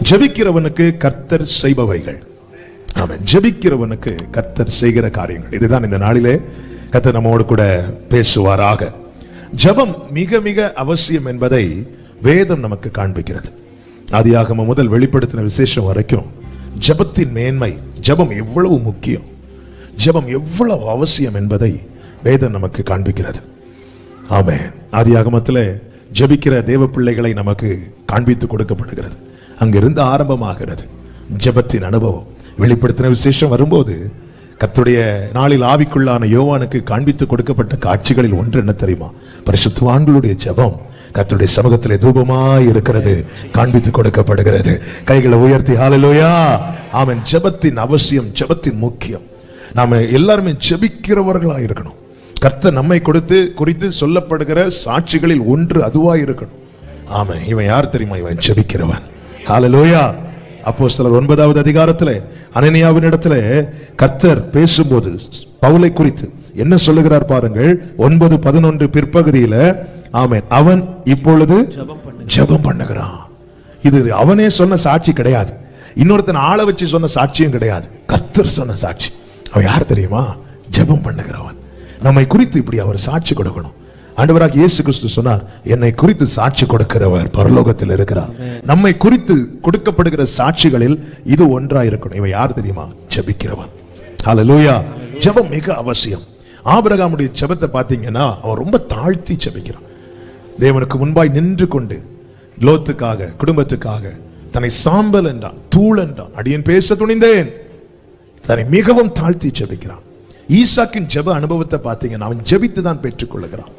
ஜெபிக்கிறவனுக்கு கர்த்தர் செய்பவைகள். ஆமென். ஜெபிக்கிறவனுக்கு கர்த்தர் செய்கிற காரியங்கள். இதுதான் இந்த நாளிலே கர்த்தர் நம்மோடு கூட பேசுவாராக. ஜெபம் மிக மிக அவசியம் என்பதை வேதம் நமக்கு காண்பிக்கிறது. ஆதியாகமம் முதல் வெளிப்படுத்தின விசேஷம் வரைக்கும் ஜெபத்தின் மேன்மை, ஜெபம் எவ்வளவு முக்கியம், ஜெபம் எவ்வளவு அவசியம் என்பதை வேதம் நமக்கு காண்பிக்கிறது. ஆமென். ஆதியாகமத்திலே ஜெபிக்கிற தேவ பிள்ளைகளை நமக்கு காண்பித்து கொடுக்கப்படுகிறது. அங்கிருந்து ஆரம்பமாகிறது ஜெபத்தின் அனுபவம். வெளிப்படுத்தின விசேஷம் வரும்போது கர்த்தருடைய நாளில் ஆவிக்குள்ளான யோவானுக்கு காண்பித்து கொடுக்கப்பட்ட காட்சிகளில் ஒன்று என்ன தெரியுமா? பரிசுத்தவான்களுடைய ஜெபம் கர்த்தருடைய சமூகத்திலே தூபமாய் இருக்கிறது காண்பித்து கொடுக்கப்படுகிறது. கைகளை உயர்த்தி ஹல்லேலூயா. ஆமென். ஜெபத்தின் அவசியம், ஜெபத்தின் முக்கியம். நாம எல்லாருமே ஜெபிக்கிறவர்களாக இருக்கணும். கர்த்தர் நம்மை குறித்து சொல்லப்படுகிற சாட்சிகளில் ஒன்று அதுவா இருக்கணும். ஆமென். இவன் யார் தெரியுமா? இவன் ஜெபிக்கிறவன். ஹல்லேலூயா. அப்போஸ்தலர் 9வது அதிகாரத்திலே அனனியாவின் இடத்திலே கர்த்தர் பேசும்போது பவுலை குறித்து என்ன சொல்லுகிறார் பாருங்கள். 9:11 பிற்பகுதியில ஆமென், அவன் இப்பொழுது ஜெபம் பண்ணுகிறான். இது அவனே சொன்ன சாட்சி கிடையாது, இன்னொருத்தன் ஆளை வச்சு சொன்ன சாட்சியும் கிடையாது, கர்த்தர் சொன்ன சாட்சி. அவன் யார் தெரியுமா? ஜெபம் பண்ணுகிறவன். நம்மை குறித்து இப்படி அவர் சாட்சி கொடுக்கணும். ஆண்டவராகிய இயேசு கிறிஸ்து சொன்னார், என்னை குறித்து சாட்சி கொடுக்கிறவர் பரலோகத்தில் இருக்கிறார். நம்மை குறித்து கொடுக்கப்படுகிற சாட்சிகளில் இது ஒன்றா இருக்கணும். இவன் யார் தெரியுமா? ஜெபிக்கிறவன். ஹல்லேலூயா. ஜெபம் மிக அவசியம். ஆபிரகாமுடைய ஜெபத்தை பார்த்தீங்கன்னா அவன் ரொம்ப தாழ்த்தி ஜெபிக்கிறான். தேவனுக்கு முன்பாய் நின்று கொண்டு லோத்துக்காக, குடும்பத்துக்காக தன்னை சாம்பல் என்றான், தூள் என்றான், அடியேன் பேச துணிந்தேன், தன்னை மிகவும் தாழ்த்தி ஜெபிக்கிறான். ஈசாக்கின் ஜெப அனுபவத்தை பார்த்தீங்கன்னா அவன் ஜெபித்து தான் பெற்றுக் கொள்ளுகிறான்.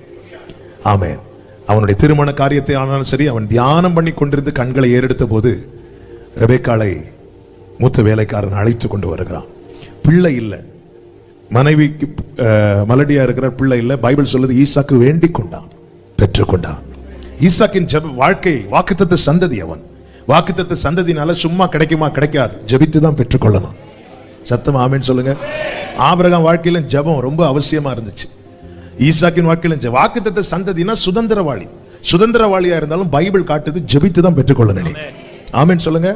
ஆமென். அவனுடைய திருமண காரியத்தை ஆனாலும் சரி, அவன் தியானம் பண்ணி கொண்டிருந்து கண்களை ஏறெடுத்த போது ரெபெக்காளை மூத்த வேலைக்காரன் அழைத்து கொண்டு வருகிறான். பிள்ளை இல்லை, மனைவிக்கு மலடியா இருக்கிற பிள்ளை இல்லை. பைபிள் சொல்லுது ஈசாக்கு வேண்டிக் கொண்டான், பெற்றுக்கொண்டான். ஈசாக்கின் ஜெப வாழ்க்கை வாக்குத்தத்த சந்ததி. அவன் வாக்குத்தத்த சந்ததினால சும்மா கிடைக்குமா? கிடைக்காது. ஜெபித்து தான் பெற்றுக்கொள்ளணும். சத்தமா ஆமென் சொல்லுங்க. ஆபிரகாம் வாழ்க்கையில ஜெபம் ரொம்ப அவசியமா இருந்துச்சு. ஈசாக்கின் வாழ்க்கையில வாக்குத்தத்த சந்ததினா சுதந்திரவாளி. சுதந்திரவாளியா இருந்தாலும் பைபிள் காட்டுது ஜெபித்து தான் பெற்றுக்கொள்ளணும். ஆமென் சொல்லுங்க.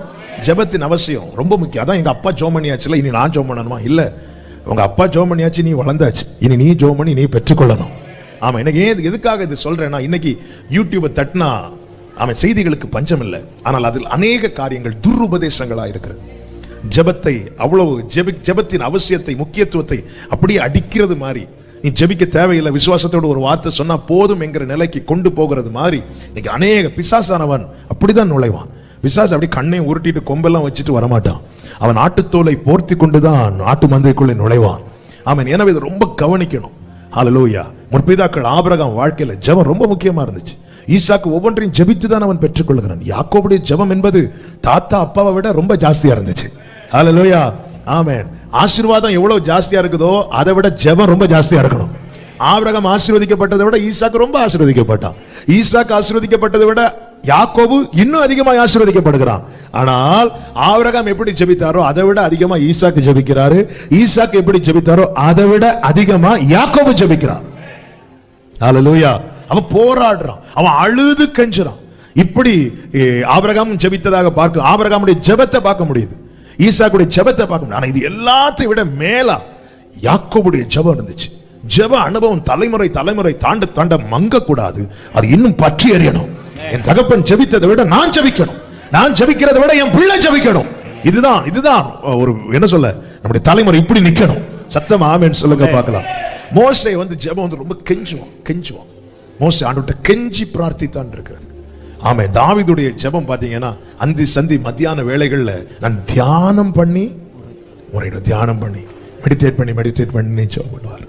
ஜெபத்தின் அவசியம் ரொம்ப முக்கியம். அதான் எங்க அப்பா ஜெபம் பண்ணியாச்சுல, இனி நான் ஜெபம் பண்ணணுமா? இல்ல, உங்க அப்பா ஜெபம் பண்ணியாச்சு, நீ வளர்ந்தாச்சு, இனி நீ ஜெபம் பண்ணி நீ பெற்றுக்கொள்ளணும். ஆமா. எனக்கு ஏன் எதுக்காக இது சொல்றேன்னா, இன்னைக்கு யூடியூபை தட்டினா அவன் செய்திகளுக்கு பஞ்சம் இல்லை, ஆனால் அதில் அநேக காரியங்கள் துருபதேசங்களா இருக்கிறது. ஜெபத்தை அவ்வளவு ஜெபத்தின் அவசியத்தை, முக்கியத்துவத்தை அப்படியே அடிக்கிறது மாதிரி, நீ ஜெபிக்க தேவையில்லை, விசுவாசத்தோடு ஒரு வார்த்தை சொன்னா போதும் என்கிற நிலைக்கு கொண்டு போகிறது மாதிரி இன்னைக்கு அநேக பிசாசானவன் அப்படிதான் நுழைவான். பிசாசு அப்படி கண்ணையும் உருட்டிட்டு கொம்பெல்லாம் வச்சுட்டு வரமாட்டான். அவன் ஆட்டுத்தோலை போர்த்தி கொண்டுதான் ஆட்டு மந்தைக்குள்ளே நுழைவான். ஆமென். எனவே இதை ரொம்ப கவனிக்கணும். ஹல்லேலூயா. முற்பிதாக்கள் ஆபிரகாம் வாழ்க்கையில ஜெபம் ரொம்ப முக்கியமா இருந்துச்சு. ஈசாக்கு ஒவ்வொன்றையும் ஜெபித்து தான் அவன் பெற்றுக்கொள்கிறான். யாக்கோபுடைய ஜெபம் என்பது தாத்தா அப்பாவை விட ரொம்ப ஜாஸ்தியா இருந்துச்சு. ஹல்லேலூயா. ஆமென். ஆசீர்வாதம் எவ்வளவு ஜாஸ்தியா இருக்குதோ அதை விட ஜெபம் ரொம்ப ஜாஸ்தியா இருக்கணும். ஆபிரகாம் ஆசீர்வதிக்கப்பட்டதை விட ஈசாக்கு ரொம்ப ஆசீர்வதிக்கப்பட்டான். ஈசாக்கு ஆசீர்வதிக்கப்பட்டதை விட யாக்கோபு இன்னும் அதிகமாக ஆசீர்வதிக்கப்படுகிறான். ஆனால் ஆபிரகாம் எப்படி ஜெபித்தாரோ அதை விட அதிகமா ஈசாக்கு ஜெபிக்கிறாரு. ஈசாக்கு எப்படி ஜெபித்தாரோ அதை விட அதிகமா யாக்கோபு ஜெபிக்கிறார். ஹல்லேலூயா. அவன் போராடுறான், அவன் அழுது கெஞ்சுறான். இப்படி ஆபிரகாம் ஜெபித்ததாக பார்க்க, ஆபிரகாமுடைய ஜெபத்தை பார்க்க முடியுது, ஈசாக்குடைய ஜெபத்தை பார்க்க முடியும். ஆனா இது எல்லாத்தையும் விட மேலா யாக்கோபுடைய ஜெபம் இருந்துச்சு. ஜெப அனுபவம் தலைமுறை தலைமுறை தாண்ட மங்க கூடாது, அது இன்னும் பற்றி எறியணும். என் தகப்பன் ஜெபித்ததை விட நான் ஜெபிக்கணும், நான் ஜெபிக்கிறதை விட என் பிள்ளை ஜெபிக்கணும். இதுதான் ஒரு என்ன சொல்ல, நம்முடைய தலைமுறை இப்படி நிக்கணும். சத்தம் ஆமென் சொல்லுங்க பார்க்கலாம். மோசே ஜெபம் ரொம்ப கெஞ்சுவான். மோசே ஆண்டவர்ட்ட கெஞ்சி பிரார்த்தித்தான் இருக்கிறது. ஆமென். தாவீதுடைய ஜெபம் பாத்தீங்கன்னா அந்தி சந்தி மத்தியான வேளைகள்ல நான் தியானம் பண்ணி மெடிடேட் பண்ணி ஜெபம் பண்ணுவார்.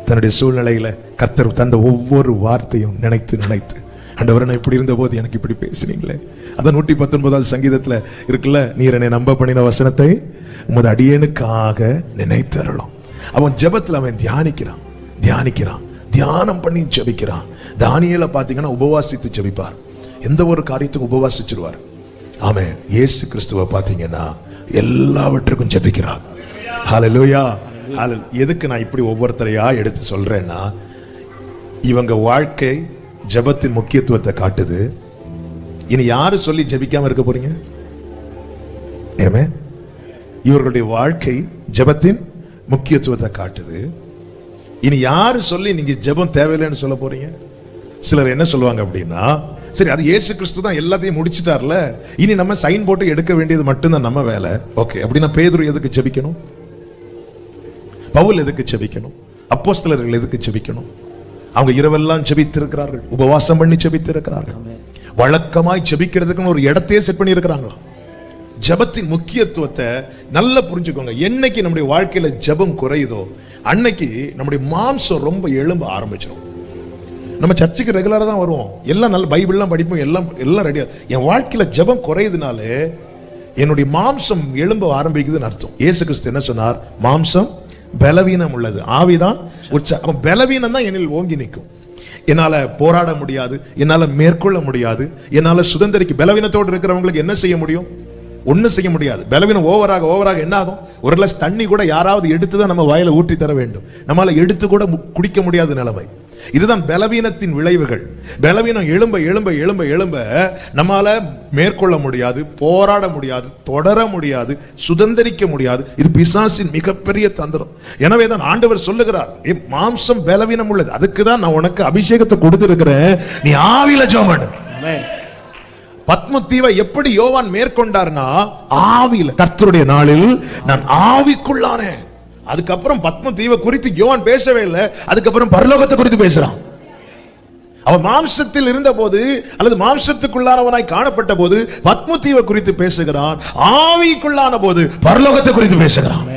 தன்னுடைய சூழ்நிலையில கர்த்தர் தந்த ஒவ்வொரு வார்த்தையும் நினைத்து ஆண்டவரே, நான் இப்படி இருந்த போது எனக்கு இப்படி பேசுறீங்களே. அதான் 119வது சங்கீதத்துல இருக்குல்ல, நீர் என்னை நம்ப பண்ணின வசனத்தை உமது அடியேனுக்காக நினைத்தருளும். அவன் ஜெபத்துல அவன் தியானம் பண்ணி ஜெபிக்கிறான். தானியேலை பாத்தீங்கன்னா உபவாசித்து ஜெபிப்பார். எந்த ஒரு காரியத்துக்கும் உபவாசிச்சிருவார். ஆமென். இயேசு கிறிஸ்துவை பாத்தீங்கன்னா எல்லாவற்றுக்கும் ஜெபிக்கிறார். ஹல்லேலூயா. எதுக்கு நான் இப்படி ஒவ்வொருத்தரையா எடுத்து சொல்றேன்னா, இவங்க வாழ்க்கை ஜெபத்தின் முக்கியத்துவத்தை காட்டுது. இனி யாரு சொல்லி ஜெபிக்காம இருக்க போறீங்க? ஆமென். இவர்களுடைய வாழ்க்கை ஜெபத்தின் முக்கியத்துவத்தை காட்டுது. இனி யாரு சொல்லி நீங்க ஜெபம் தேவையில்லைன்னு சொல்ல போறீங்க? சிலர் என்ன சொல்லுவாங்க அப்படின்னா, சரி அது இயேசு கிறிஸ்து தான் எல்லாத்தையும் முடிச்சிட்டார்ல, இனி நம்ம சைன் போட்டு எடுக்க வேண்டியது மட்டும்தான் நம்ம வேலை. ஓகே, அப்படின்னா பேதுரு எதுக்கு ஜெபிக்கணும்? பவுல் எதுக்கு ஜெபிக்கணும்? அப்போஸ்தலர்கள் எதுக்கு ஜெபிக்கணும்? அவங்க இரவெல்லாம் ஜெபித்திருக்கிறார்கள், உபவாசம் பண்ணி ஜெபித்திருக்கிறார்கள், வழக்கமாய் ஜெபிக்கிறதுக்குன்னு ஒரு இடத்தையே செட் பண்ணி இருக்கிறாங்களா? ஜெபத்தின் முக்கியத்துவத்தை நல்லா புரிஞ்சுக்கோங்க. என்னைக்கு நம்முடைய வாழ்க்கையில ஜெபம் குறையுதோ அன்னைக்கு நம்முடைய மாம்சம் ரொம்ப எழும்ப ஆரம்பிச்சிடும். நம்ம சர்ச்சுக்கு ரெகுலரா தான் வருவோம், எல்லாம் நல்ல பைபிள்லாம் படிப்போம், எல்லாம் ரெடியா. என் வாழ்க்கையில ஜெபம் குறையுதுனாலே என்னுடைய மாம்சம் எழும்ப ஆரம்பிக்குதுன்னு அர்த்தம். இயேசு கிறிஸ்து என்ன சொன்னார்? மாம்சம் பலவீனம் உள்ளது, ஆவிதான் உற்சாகம். பலவீனம் தான் என்னில் ஓங்கி நிற்கும். என்னால போராட முடியாது, என்னால மேற்கொள்ள முடியாது, என்னால சுதந்திரிக்க. பலவீனத்தோடு இருக்கிறவங்களுக்கு என்ன செய்ய முடியும்? ஒன்னும் செய்ய முடியாது. பலவீனம் ஓவராக என்ன ஆகும்? ஒரு கிளாஸ் தண்ணி கூட யாராவது எடுத்துதான் நம்ம வாயில ஊற்றி தர வேண்டும். நம்மளால எடுத்து கூட குடிக்க முடியாத நிலைமை. இதுதான் பலவீனத்தின் விளைவுகள். பலவீனம் எழும்ப எழும்ப எழும்ப எழும்ப நம்மால மேற்கொள்ள முடியாது, போராட முடியாது, தொடர முடியாது, சுதந்திரிக்க முடியாது. இது பிசாசின் மிகப்பெரிய தந்திரம். எனவே தான் ஆண்டவர் சொல்லுகிறார், மாம்சம் பலவீனம் உள்ளது, அதுக்கு தான் நான் உனக்கு அபிஷேகத்தை கொடுத்திருக்கிறேன், நீ ஆவியில ஜெபம் பண்ணு. பத்ம தீவை எப்படி யோவான் மேற்கொண்டார்னா ஆவியில. கர்த்தருடைய நாளில் நான் ஆவிக்குள்ளானேன். அதுக்கப்புறம் பத்ம தீவை குறித்து யோவான் பேசவே இல்லை, அதுக்கப்புறம் பரலோகத்தை குறித்து பேசுறான். அவன் மாம்சத்தில் இருந்த போது அல்லது மாம்சத்துக்குள்ளானவனாய் காணப்பட்ட போது பத்ம தீவை குறித்து பேசுகிறான், ஆவிக்குள்ளான போது பரலோகத்தை குறித்து பேசுகிறான்.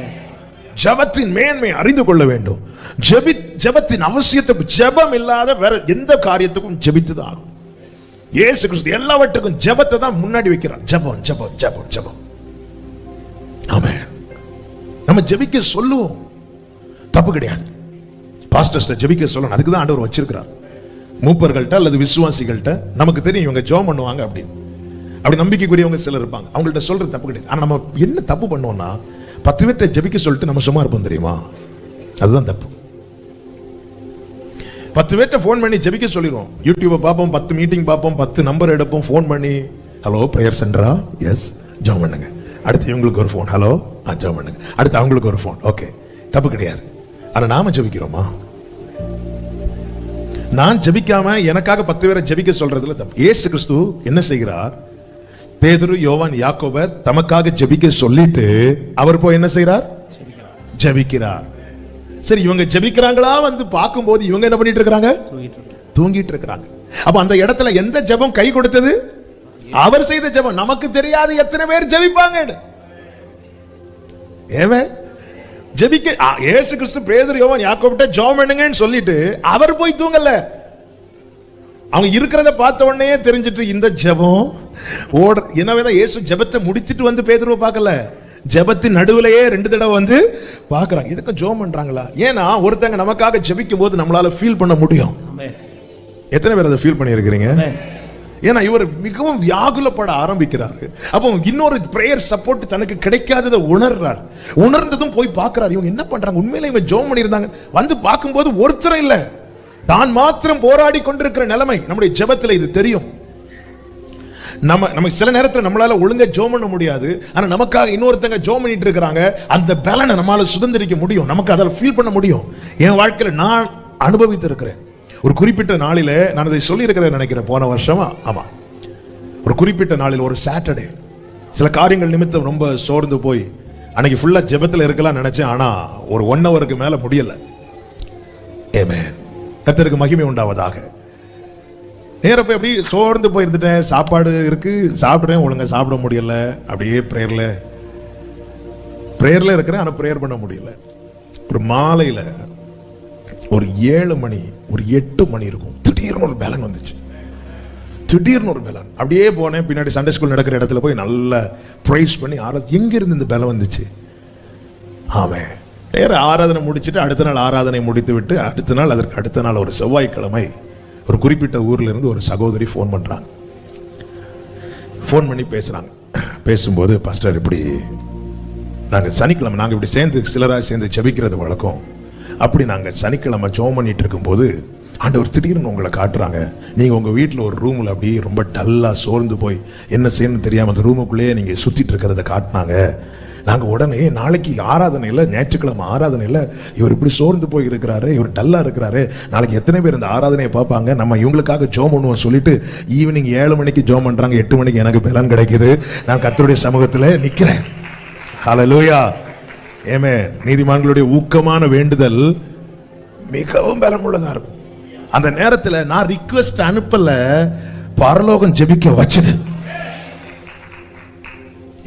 ஜெபத்தின் மேன்மை அறிந்து கொள்ள வேண்டும். ஜெபத்தின் அவசியத்தை, ஜெபம் இல்லாத வேற எந்த காரியத்துக்கும் ஜெபித்துதான் ஆகும். இயேசு கிறிஸ்து எல்லாவற்றுக்கும் ஜெபத்தை தான் முன்னாடி வைக்கிறார். ஜெபம் ஜெபம் ஜெபம் ஜெபம். ஆமென். நம்ம ஜெபிக்க சொல்லுவோம், தப்பு கிடையாது. பாஸ்டர்ஸ்ட ஜெபிக்க சொல்லணும், அதுக்கு தான் ஆண்டவர் வச்சிருக்கிறார். மூப்பர்கள்ட்ட அல்லது விசுவாசிகள்ட்ட நமக்கு தெரியும் இவங்க ஜெபம் பண்ணுவாங்க அப்படின்னு. அப்படி நம்பிக்கைக்குரியவங்க சிலர் இருப்பாங்க, அவங்கள்ட்ட சொல்றது தப்பு கிடையாது. ஆனா நம்ம என்ன தப்பு பண்ணுவோம்னா 10 பேர்ட்ட ஜெபிக்க சொல்லிட்டு நம்ம சும்மா இருப்போம் தெரியுமா? அதுதான் தப்பு. 10 பேர்ட்ட ஃபோன் பண்ணி ஜெபிக்க சொல்லிடுவோம். யூடியூபை பார்ப்போம், 10 மீட்டிங் பார்ப்போம், 10 நம்பர் எடுப்போம், ஃபோன் பண்ணி ஹலோ பிரேயர் சென்டரா? எஸ், ஜெபம் பண்ணுங்க. அடுத்து இவங்களுக்கு ஒரு ஃபோன், ஹலோ ஜெபம் பண்ணுங்க. அடுத்து அவங்களுக்கு ஒரு ஃபோன். ஓகே, தப்பு கிடையாது. ஆனா நாம ஜெபிக்கிறோமா? நான் ஜெபிக்காம எனக்காக 10 பேரை ஜெபிக்க சொல்றதுல தப்பு. இயேசு கிறிஸ்து என்ன செய்கிறார்? பேதுரு, யோவான், யாக்கோபை தமக்காக ஜெபிக்க சொல்லிட்டு அவர் போய் என்ன செய்கிறார்? ஜெபிக்கிறார். சரி, இவங்க ஜெபிக்கிறாங்களா வந்து பார்க்கும்போது இவங்க என்ன பண்ணிட்டு இருக்காங்க? தூங்கிட்டு இருக்காங்க. அப்ப அந்த இடத்துல எந்த ஜெபம் கை கொடுத்தது? அவர் செய்த ஜெபம். நமக்கு தெரியாது எத்தனை பேர் ஜெபிப்பாங்க. ஏவே ஜெபிக்க இயேசு கிறிஸ்து பேதுரு, யோவான், யாக்கோபிட்ட ஜெபம் பண்ணுங்கன்னு சொல்லிட்டு அவர் போய் தூங்கல. அவங்க இருக்கிறத பார்த்த உடனே தெரிஞ்சிட்டு இந்த ஜெபம் ஓட. என்னவேதான் இயேசு ஜெபத்தை முடிச்சிட்டு வந்து பேதுருவை பார்க்கல, ஜெபத்தின் நடுவுலயே 2 தடவை வந்து பார்க்கறாங்க. இதுக்கு ஜெபம் பண்றாங்களா? ஏன்னா ஒருத்தங்க நமக்காக ஜெபிக்கும் போது நம்மளால ஃபீல் பண்ண முடியும். எத்தனை பேர் அதை ஃபீல் பண்ணி இருக்கிறீங்க? ஏன்னா இவர் மிகவும் வியாகுலப்பட ஆரம்பிக்கிறாரு. அப்போ இன்னொரு பிரேயர் சப்போர்ட் தனக்கு கிடைக்காததை உணர்றார். உணர்ந்ததும் போய் பார்க்கிறார், இவங்க என்ன பண்றாங்க. உண்மையில இவங்க ஜெபம் பண்ணியிருந்தாங்க. வந்து பார்க்கும்போது ஒருத்தரும் இல்லை, தான் மாத்திரம் போராடி கொண்டிருக்கிற நிலைமை. நம்முடைய ஜெபத்துல இது தெரியும். நம்ம சில நேரத்தில் நம்மளால ஒழுங்கா ஜெபம் பண்ண முடியாது. ஆனா நமக்காக இன்னொருத்தங்க ஜெபம் பண்ணிட்டு இருக்காங்க. அந்த பலனை நம்மளால சுதந்திரிக்க முடியும், நமக்கு அதில் ஃபீல் பண்ண முடியும். என் வாழ்க்கையில நான் அனுபவித்து இருக்கிறேன். ஒரு குறிப்பிட்ட நாளில நான் அதை சொல்லி இருக்கிறேன் நினைக்கிறேன், போன வருஷமா. ஆமா, ஒரு குறிப்பிட்ட நாளில் ஒரு சாட்டர்டே சில காரியங்கள் நிமித்தம் ரொம்ப சோர்ந்து போய் அன்னைக்கு ஃபுல்லா ஜெபத்தில் இருக்கலாம் நினைச்சேன். ஆனா ஒரு 1 ஹவருக்கு மேல முடியல. ஆமென். கர்த்தருக்கு மகிமை உண்டாவதாக. நேர போய் அப்படி சோர்ந்து போய் இருந்துட்டேன். சாப்பாடு இருக்கு, சாப்பிட்றேன், ஒழுங்கா சாப்பிட முடியல. அப்படியே பிரேயர்ல இருக்கிறேன், ஆனா பிரேயர் பண்ண முடியல. ஒரு மாலையில ஒரு 7 மணி, ஒரு 8 மணி இருக்கும், திடீர்னு ஒரு பலன் வந்துச்சு. திடீர்னு ஒரு பலன். அப்படியே போனேன், பின்னாடி சண்டே ஸ்கூல் நடக்கிற இடத்துல போய் நல்லா பிரைஸ் பண்ணி எங்க இருந்து இந்த பலன் வந்துச்சு? ஆமென். வேற ஆராதனை முடிச்சுட்டு அடுத்த நாள் ஆராதனை முடித்து விட்டு அடுத்த நாள், அதற்கு அடுத்த நாள் ஒரு செவ்வாய்க்கிழமை ஒரு குறிப்பிட்ட ஊர்ல இருந்து ஒரு சகோதரி ஃபோன் பண்றாங்க. ஃபோன் பண்ணி பேசுறாங்க. பேசும்போது, பாஸ்டர் இப்படி நாங்கள் சனிக்கிழமை நாங்கள் இப்படி சேர்ந்து சிலராக சேர்ந்து ஜெபிக்கிறது வழக்கம். அப்படி நாங்கள் சனிக்கிழமை ஜெபம் பண்ணிட்டு இருக்கும்போது ஆண்டவர் திடீர்னு உங்களை காட்டுறாங்க. நீங்க உங்க வீட்டில் ஒரு ரூம்ல அப்படியே ரொம்ப டல்லா சோர்ந்து போய் என்ன செய்யணும்னு தெரியாம அந்த ரூமுக்குள்ளேயே நீங்க சுத்திட்டு இருக்கிறத காட்டினாங்க. நாங்க உடனே நாளைக்கு ஆராதனையில், ஞாயிற்றுக்கிழமை ஆராதனையில் இவர் இப்படி சோர்ந்து போய் இருக்கிறாரு, இவர் டல்லா இருக்கிறாரு, நாளைக்கு எத்தனை பேர் இந்த ஆராதனையை பார்ப்பாங்க, நம்ம இவங்களுக்காக ஜோம் பண்ணுவோம் சொல்லிட்டு ஈவினிங் 7 மணிக்கு ஜோம் பண்றாங்க. 8 மணிக்கு எனக்கு பலன் கிடைக்குது. நான் கர்த்தருடைய சமூகத்தில் நிக்கிறேன். ஹல்லேலூயா. ஆமென். நீதிமான்களுடைய ஊக்கமான வேண்டுதல் மிகவும் பலமுள்ளதா இருக்கும். அந்த நேரத்தில் நான் ரிக்வெஸ்ட் அனுப்பல, பரலோகம் ஜெபிக்க வச்சது.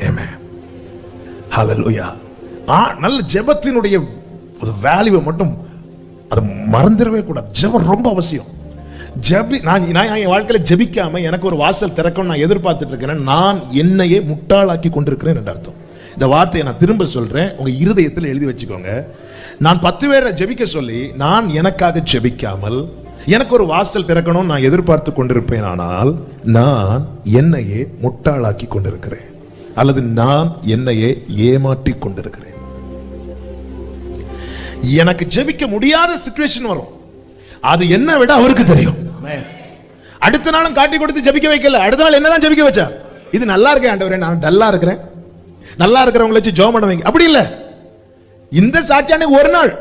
ஆமென். ஹல்லேலூயா. நல்ல ஜெபத்தினுடைய வேல்யூவை மட்டும் அதை மறந்துடவே கூடாது. ஜெபம் ரொம்ப அவசியம். நான் என் வாழ்க்கையில் ஜெபிக்காம எனக்கு ஒரு வாசல் திறக்கணும் நான் எதிர்பார்த்துட்டு இருக்கிறேன், நான் என்னையே முட்டாளாக்கி கொண்டிருக்கிறேன் என்று அர்த்தம். இந்த வார்த்தையை நான் திரும்ப சொல்றேன், உங்க இருதயத்தில் எழுதி வச்சுக்கோங்க. நான் 10 பேரை ஜெபிக்க சொல்லி நான் எனக்காக ஜெபிக்காமல் எனக்கு ஒரு வாசல் திறக்கணும் நான் எதிர்பார்த்து கொண்டிருப்பேன், ஆனால் நான் என்னையே முட்டாளாக்கி கொண்டிருக்கிறேன், அல்லது நான் என்னையே ஏமாற்றி கொண்டிருக்கிறேன். எனக்கு ஜெபிக்க முடியாத சிச்சுவேஷன் வரும், அது என்ன விட அவருக்கு தெரியும். அடுத்த நாளும் காட்டி கொடுத்து ஜெபிக்க வைக்கல, அடுத்த நாள் என்னதான் ஜெபிக்க வச்சா, இது நல்லா இருக்கேன் ஆண்டவரே, நான் டல்லா இருக்கிறேன், நல்லா இருக்கிறவங்களை வச்சு ஜெபம் பண்ண வைங்க. அப்படி இல்ல, இந்த சாட்சியான ஒரு நாள்.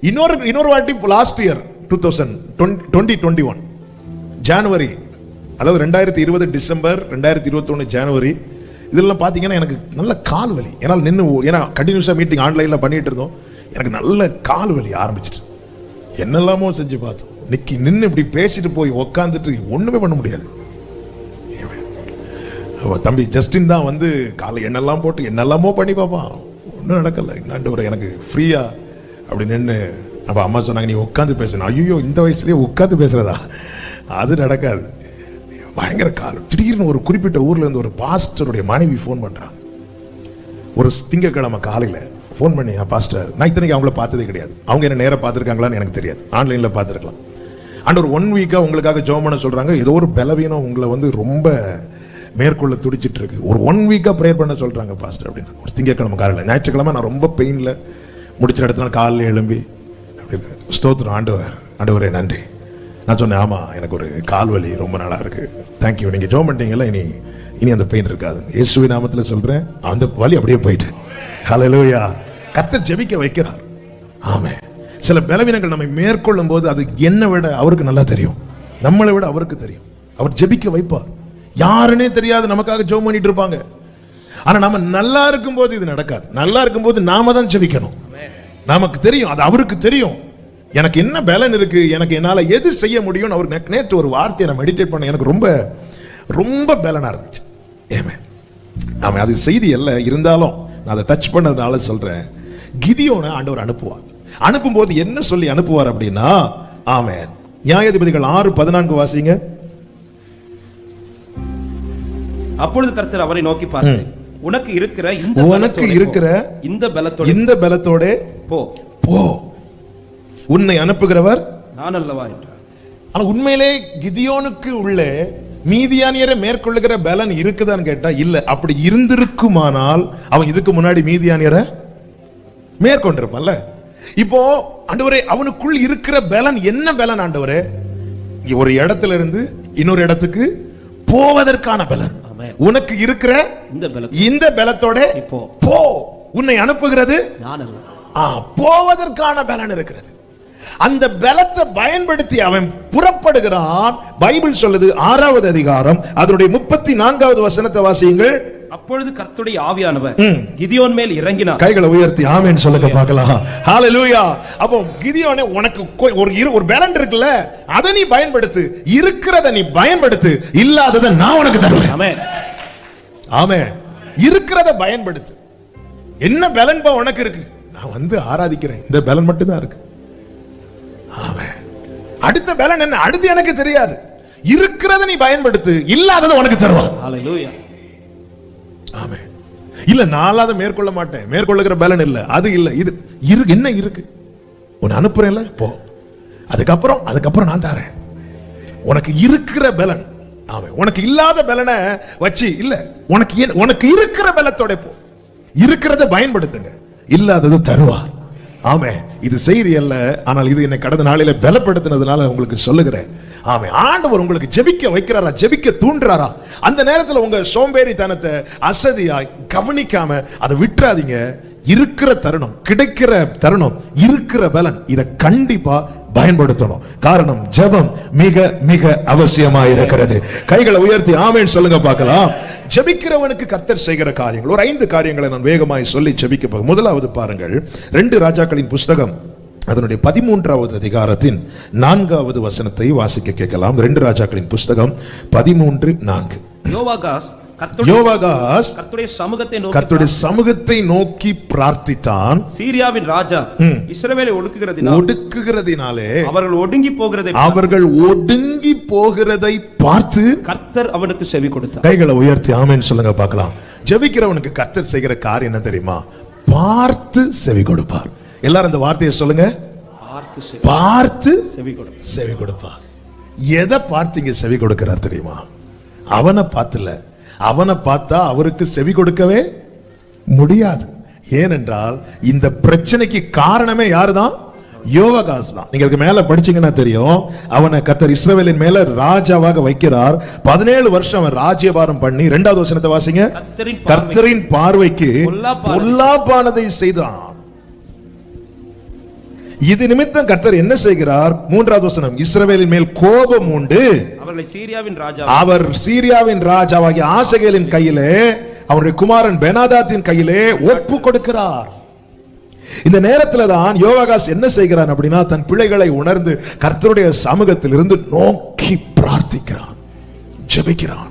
இன்னொரு வாட்டி லாஸ்ட் இயர் 2021 ஜனவரி, அதாவது 2020 டிசம்பர், 2021 ஜனவரி, இதெல்லாம் பார்த்தீங்கன்னா எனக்கு நல்ல கால் வலி. ஏன்னா கண்டினியூஸாக மீட்டிங் ஆன்லைனில் பண்ணிட்டு இருந்தோம். எனக்கு நல்ல கால் வலி ஆரம்பிச்சிட்டு என்னெல்லாமோ செஞ்சு பார்த்தோம். நின்று இப்படி பேசிட்டு போய் உக்காந்துட்டு ஒன்றுமே பண்ண முடியாது. தம்பி ஜஸ்டின் தான் வந்து காலை எண்ணெல்லாம் போட்டு என்னெல்லாமோ பண்ணி பார்ப்பான், ஒன்றும் நடக்கலை. ஆண்டவரே எனக்கு ஃப்ரீயா அப்படி நின்று. அப்போ அம்மா சொன்னாங்க, நீ உட்காந்து பேசணும். ஐயோ, இந்த வயசுலேயே உட்காந்து பேசுறதா, அது நடக்காது. பயங்கர காலம். திடீர்னு ஒரு குறிப்பிட்ட ஊர்ல இருந்து ஒரு பாஸ்டருடைய மனைவி ஃபோன் பண்றாங்க. ஒரு திங்கட்கிழமை காலையில் ஃபோன் பண்ணி, பாஸ்டர், நான் இத்தனைக்கு அவங்கள பார்த்ததே கிடையாது, அவங்க என்ன நேராக பார்த்துருக்காங்களான்னு எனக்கு தெரியாது, ஆன்லைனில் பார்த்துருக்கலாம். அண்ட் ஒரு 1 வீக்காக உங்களுக்காக ஜெபம் பண்ண சொல்றாங்க. ஏதோ ஒரு பலவீனம் உங்களை வந்து ரொம்ப மேற்கொள்ள துடிச்சிட்டு இருக்கு, ஒரு 1 வீக்காக ப்ரேயர் பண்ண சொல்றாங்க பாஸ்டர் அப்படின்னு. ஒரு திங்கட்கிழமை காலையில். ஞாயிற்றுக்கிழமை நான் ரொம்ப பெயினில் முடிச்ச இடத்துல காலையில் எழும்பி அப்படின்னு ஸ்தோத்திரம், ஆண்டவரே நன்றி. நான் சொன்னேன், ஆமா எனக்கு ஒரு கால் வலி ரொம்ப நாளா இருக்கு, தேங்க்யூ, நீங்க ஜெபம் பண்ணிட்டீங்களா, இனி அந்த பெயின் இருக்காது, இயேசுவின் நாமத்தில் சொல்றேன். அந்த வலி அப்படியே போயிட்டு. ஹல்லேலூயா. கர்த்தர் ஜெபிக்க வைக்கிறார். ஆமென். சில பலவீனங்கள் நம்மை மேற்கொள்ளும் போது அது என்னை விட அவருக்கு நல்லா தெரியும், நம்மளை விட அவருக்கு தெரியும். அவர் ஜெபிக்க வைப்பார். யாருன்னே தெரியாது நமக்காக ஜெபம் பண்ணிட்டு இருப்பாங்க. ஆனா நம்ம நல்லா இருக்கும் போது இது நடக்காது. நல்லா இருக்கும் போது நாம தான் ஜெபிக்கணும். நமக்கு தெரியும், அது அவருக்கு தெரியும். எனக்கு என்ன பலன் இருக்கு, எனக்கு என்னால எது செய்ய முடியும். அவர் நேற்று ஒரு வார்த்தையை நான் மெடிடேட் பண்ண, எனக்கு ரொம்ப ரொம்ப பலனா இருந்துச்சு. ஆமா, அது செய்தி அல்ல, இருந்தாலும் நான் அதை டச் பண்ணதுனால சொல்றேன். கிதியோனை ஆண்டவர் அனுப்புவார். அனுப்பும் போது என்ன சொல்லி அனுப்புவார் அப்படின்னா, ஆமென், நியாயாதிபதிகள் 6:14 வாசிங்க. அப்பொழுது கர்த்தர் அவரை நோக்கி பார்த்து, உனக்கு இருக்கிற இந்த பலத்தோட போ, உன்னை அனுப்புகிறவர் நான் அல்லவா என்றார். ஆனா உண்மையிலே கிதியோனுக்கு உள்ள மீதியானியரை மேற்கொள்ளுகிற பலன் இருக்குதான்னு கேட்டா இல்ல. அப்படி இருந்திருக்குமானால் அவன் இதுக்கு முன்னாடி மீதியானியரை மேற்கொண்டிருப்பான்ல. இப்போ ஆண்டவரே, அவனுக்குள் இருக்கிற பலன் என்ன பலன் ஆண்டவரே? ஒரு இடத்துல இருந்து இன்னொரு இடத்துக்கு போவதற்கான பலன். உனக்கு இருக்கிற இந்த பலத்தோட போ, உன்னை அனுப்புகிறது நான் அல்ல. போவதற்கான பலன் இருக்கிறது. அந்த பலத்தை பயன்படுத்தி அவன் புறப்படுகிறான். பைபிள் சொல்லுது 6வது அதிகாரம் அதனுடைய 34வது வசனத்தை வாசியுங்கள். அப்பொழுது கர்த்தருடைய ஆவியானவர் கிதியோன் மேல் இறங்கினார். கைகளை உயர்த்தி ஆமென் சொல்லுங்க பார்க்கலாம். ஹல்லேலூயா. அப்போ கிதியோனே, உனக்கு ஒரு பலன் இருக்குல்ல, அதை நீ பயன்படுத்து. இருக்கிறத நீ பயன்படுத்து, இல்லாததை நான் உனக்கு தருவேன். ஆமென். ஆமென். இருக்கிறத பயன்படுத்து. என்ன பலன் பா உனக்கு இருக்கு? நான் வந்து ஆராதிக்கிறேன், இந்த பலன் மட்டும் தான் இருக்கு. ஆமென். அடுத்த பலன் என்ன, அடுத்து எனக்கு தெரியாது. இருக்கிறத நீ பயன்படுத்து, இல்லாததை உனக்கு தருவான். ஹல்லேலூயா. ஆமென். இல்ல நாலாவது மேற்கொள்ள மாட்டேன், மேற்கொள்ளுகிற பலன் இல்ல, அது இல்ல, இது இருக்கு. என்ன இருக்கு? உன்னை அனுப்புறேன்ல, போ. அதுக்கப்புறம் நான் தரேன். உனக்கு இருக்கிற பலன். ஆமென். உனக்கு இல்லாத பலனை வச்சு இல்ல, உனக்கு இருக்கிற பலத்தோட போ. இருக்கிறத பயன்படுத்துங்க, இல்லாதது தருவார். ஆமென். இது செய்தி அல்ல, ஆனால் இது என்னை கடந்த நாளில பலப்படுத்தினதுனால உங்களுக்கு சொல்லுகிறேன். ஆமென். ஆண்டவர் உங்களுக்கு ஜெபிக்க வைக்கிறாரா, ஜெபிக்க தூண்டுறாரா? அந்த நேரத்தில் உங்க சோம்பேறித்தனத்தை அசதியாய் கவனிக்காம அதை விட்டுறாதீங்க. இருக்கிற தருணம், கிடைக்கிற தருணம், இருக்கிற பலன், இதை கண்டிப்பா பயன்படுத்தணும். காரணம், ஜெபம் மிக மிக அவசியமாயிருக்கிறது. கைகளை உயர்த்தி ஆமென் சொல்லுங்க பார்க்கலாம். ஜெபிக்கிறவனுக்கு கர்த்தர் செய்கிற காரியங்கள் ஒரு 5 காரியங்களை நான் வேகமாய் சொல்லி ஜெபிக்க போகிறேன். முதலாவது பாருங்கள், 2 ராஜாக்களின் புஸ்தகம் அதனுடைய 13வது அதிகாரத்தின் 4வது வசனத்தை வாசிக்க கேட்கலாம். 2 ராஜாக்களின் புஸ்தகம் 13:4. யோவாகாஸ் கர்த்தருடைய சமூகத்தை நோக்கி பிரார்த்தித்தான். சீரியாவின் ராஜா இஸ்ரவேலை ஒடுக்குகிறதினாலே அவர்கள் ஒடுங்கி போகிறதை பார்த்து கர்த்தர் அவனுக்கு செவி கொடுத்தார். கைகளை உயர்த்தி ஆமென் சொல்லுங்க பார்க்கலாம். ஜெபிக்கிறவனுக்கு கர்த்தர் செய்கிற காரியம் என்ன தெரியுமா? பார்த்து செவி கொடுப்பார். எல்லாரும் இந்த வார்த்தையை சொல்லுங்க. பார்த்து செவி கொடுப்பார். எதை பார்த்தீங்க செவி கொடுக்கிறார் தெரியுமா? அவனை பார்த்துல, அவனை பார்த்தா அவருக்கு செவி கொடுக்கவே முடியாது. ஏனென்றால் இந்த பிரச்சனைக்கு காரணமே யாருதான்? யோவாகாஸ் தான். நீங்க மேல படிச்சீங்கன்னா தெரியும். அவனை கர்த்தர் இஸ்ரவேலின் மேல ராஜாவாக வைக்கிறார். 17 வருஷம் அவன் ராஜ்யபாரம் பண்ணி. 2வது வசனத்தை வாசிங்க. கர்த்தரின் பார்வைக்கு பொல்லாப்பானதை செய்தான். இது நிமித்தம் கர்த்தர் என்ன செய்கிறார்? 3வது வசனம், இஸ்ரவேலின் மேல் கோபம் உண்டு. அவர் சீரியாவின் ராஜாவாகிய ஆசகேலின் கையிலே, அவருடைய குமாரன் பெனாதாத்தின் கையிலே ஒப்பு கொடுக்கிறார். இந்த நேரத்தில் தான் யோவாகாஸ் என்ன செய்கிறான் அப்படின்னா, தன் பிள்ளைகளை உணர்ந்து கர்த்தருடைய சமூகத்தில் இருந்து நோக்கி பிரார்த்திக்கிறான், ஜெபிக்கிறான்.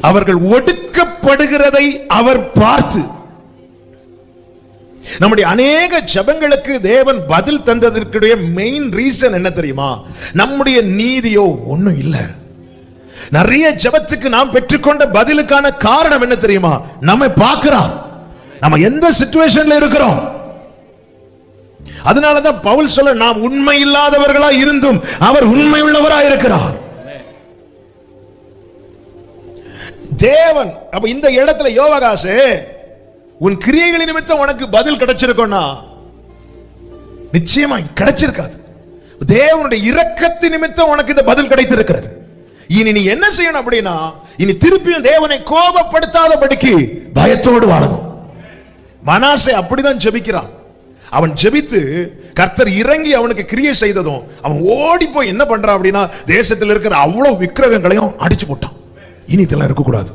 அவர்கள் ஒடுக்கப்படுகிறதை அவர் பார்த்து, நம்முடைய அநேக ஜெபங்களுக்கு தேவன் பதில் தந்ததற்குடைய மெயின் ரீசன் என்ன தெரியுமா? நம்முடைய நீதியோ ஒண்ணும் இல்ல. நிறைய ஜெபத்துக்கு நாம் பெற்றுக்கொண்ட பதிலுக்கான காரணம் என்ன தெரியுமா? நம்மை பார்க்கிறார், நம்ம எந்த சிச்சுவேஷன்ல இருக்கிறோம். அதனாலதான் பவுல் சொல்ல, நாம் உண்மை இல்லாதவர்களா இருந்தும் அவர் உண்மை உள்ளவரா இருக்கிறார். தேவன் அப்ப இந்த இடத்துல யோவாகாசே, உன் கிரியைகளின் நிமித்தம் உனக்கு பதில் கிடைச்சிருக்கோம்னா நிச்சயமா கிடைச்சிருக்காது. தேவனுடைய இரக்கத்தின் நிமித்தம் உனக்கு இந்த பதில் கிடைத்திருக்கிறது. இனி நீ என்ன செய்யணும் அப்படின்னா, இனி திருப்பியும் தேவனை கோபப்படுத்தாதபடிக்கு பயத்தோடு வாழணும். மனாசே அப்படிதான் ஜெபிக்கிறான். அவன் ஜெபித்து கர்த்தர் இறங்கி அவனுக்கு கிரியை செய்ததும் அவன் ஓடி போய் என்ன பண்றான் அப்படின்னா, தேசத்தில் இருக்கிற அவ்வளவு விக்கிரகங்களையும் அடிச்சு போட்டான். இனி இதெல்லாம் இருக்கக்கூடாது.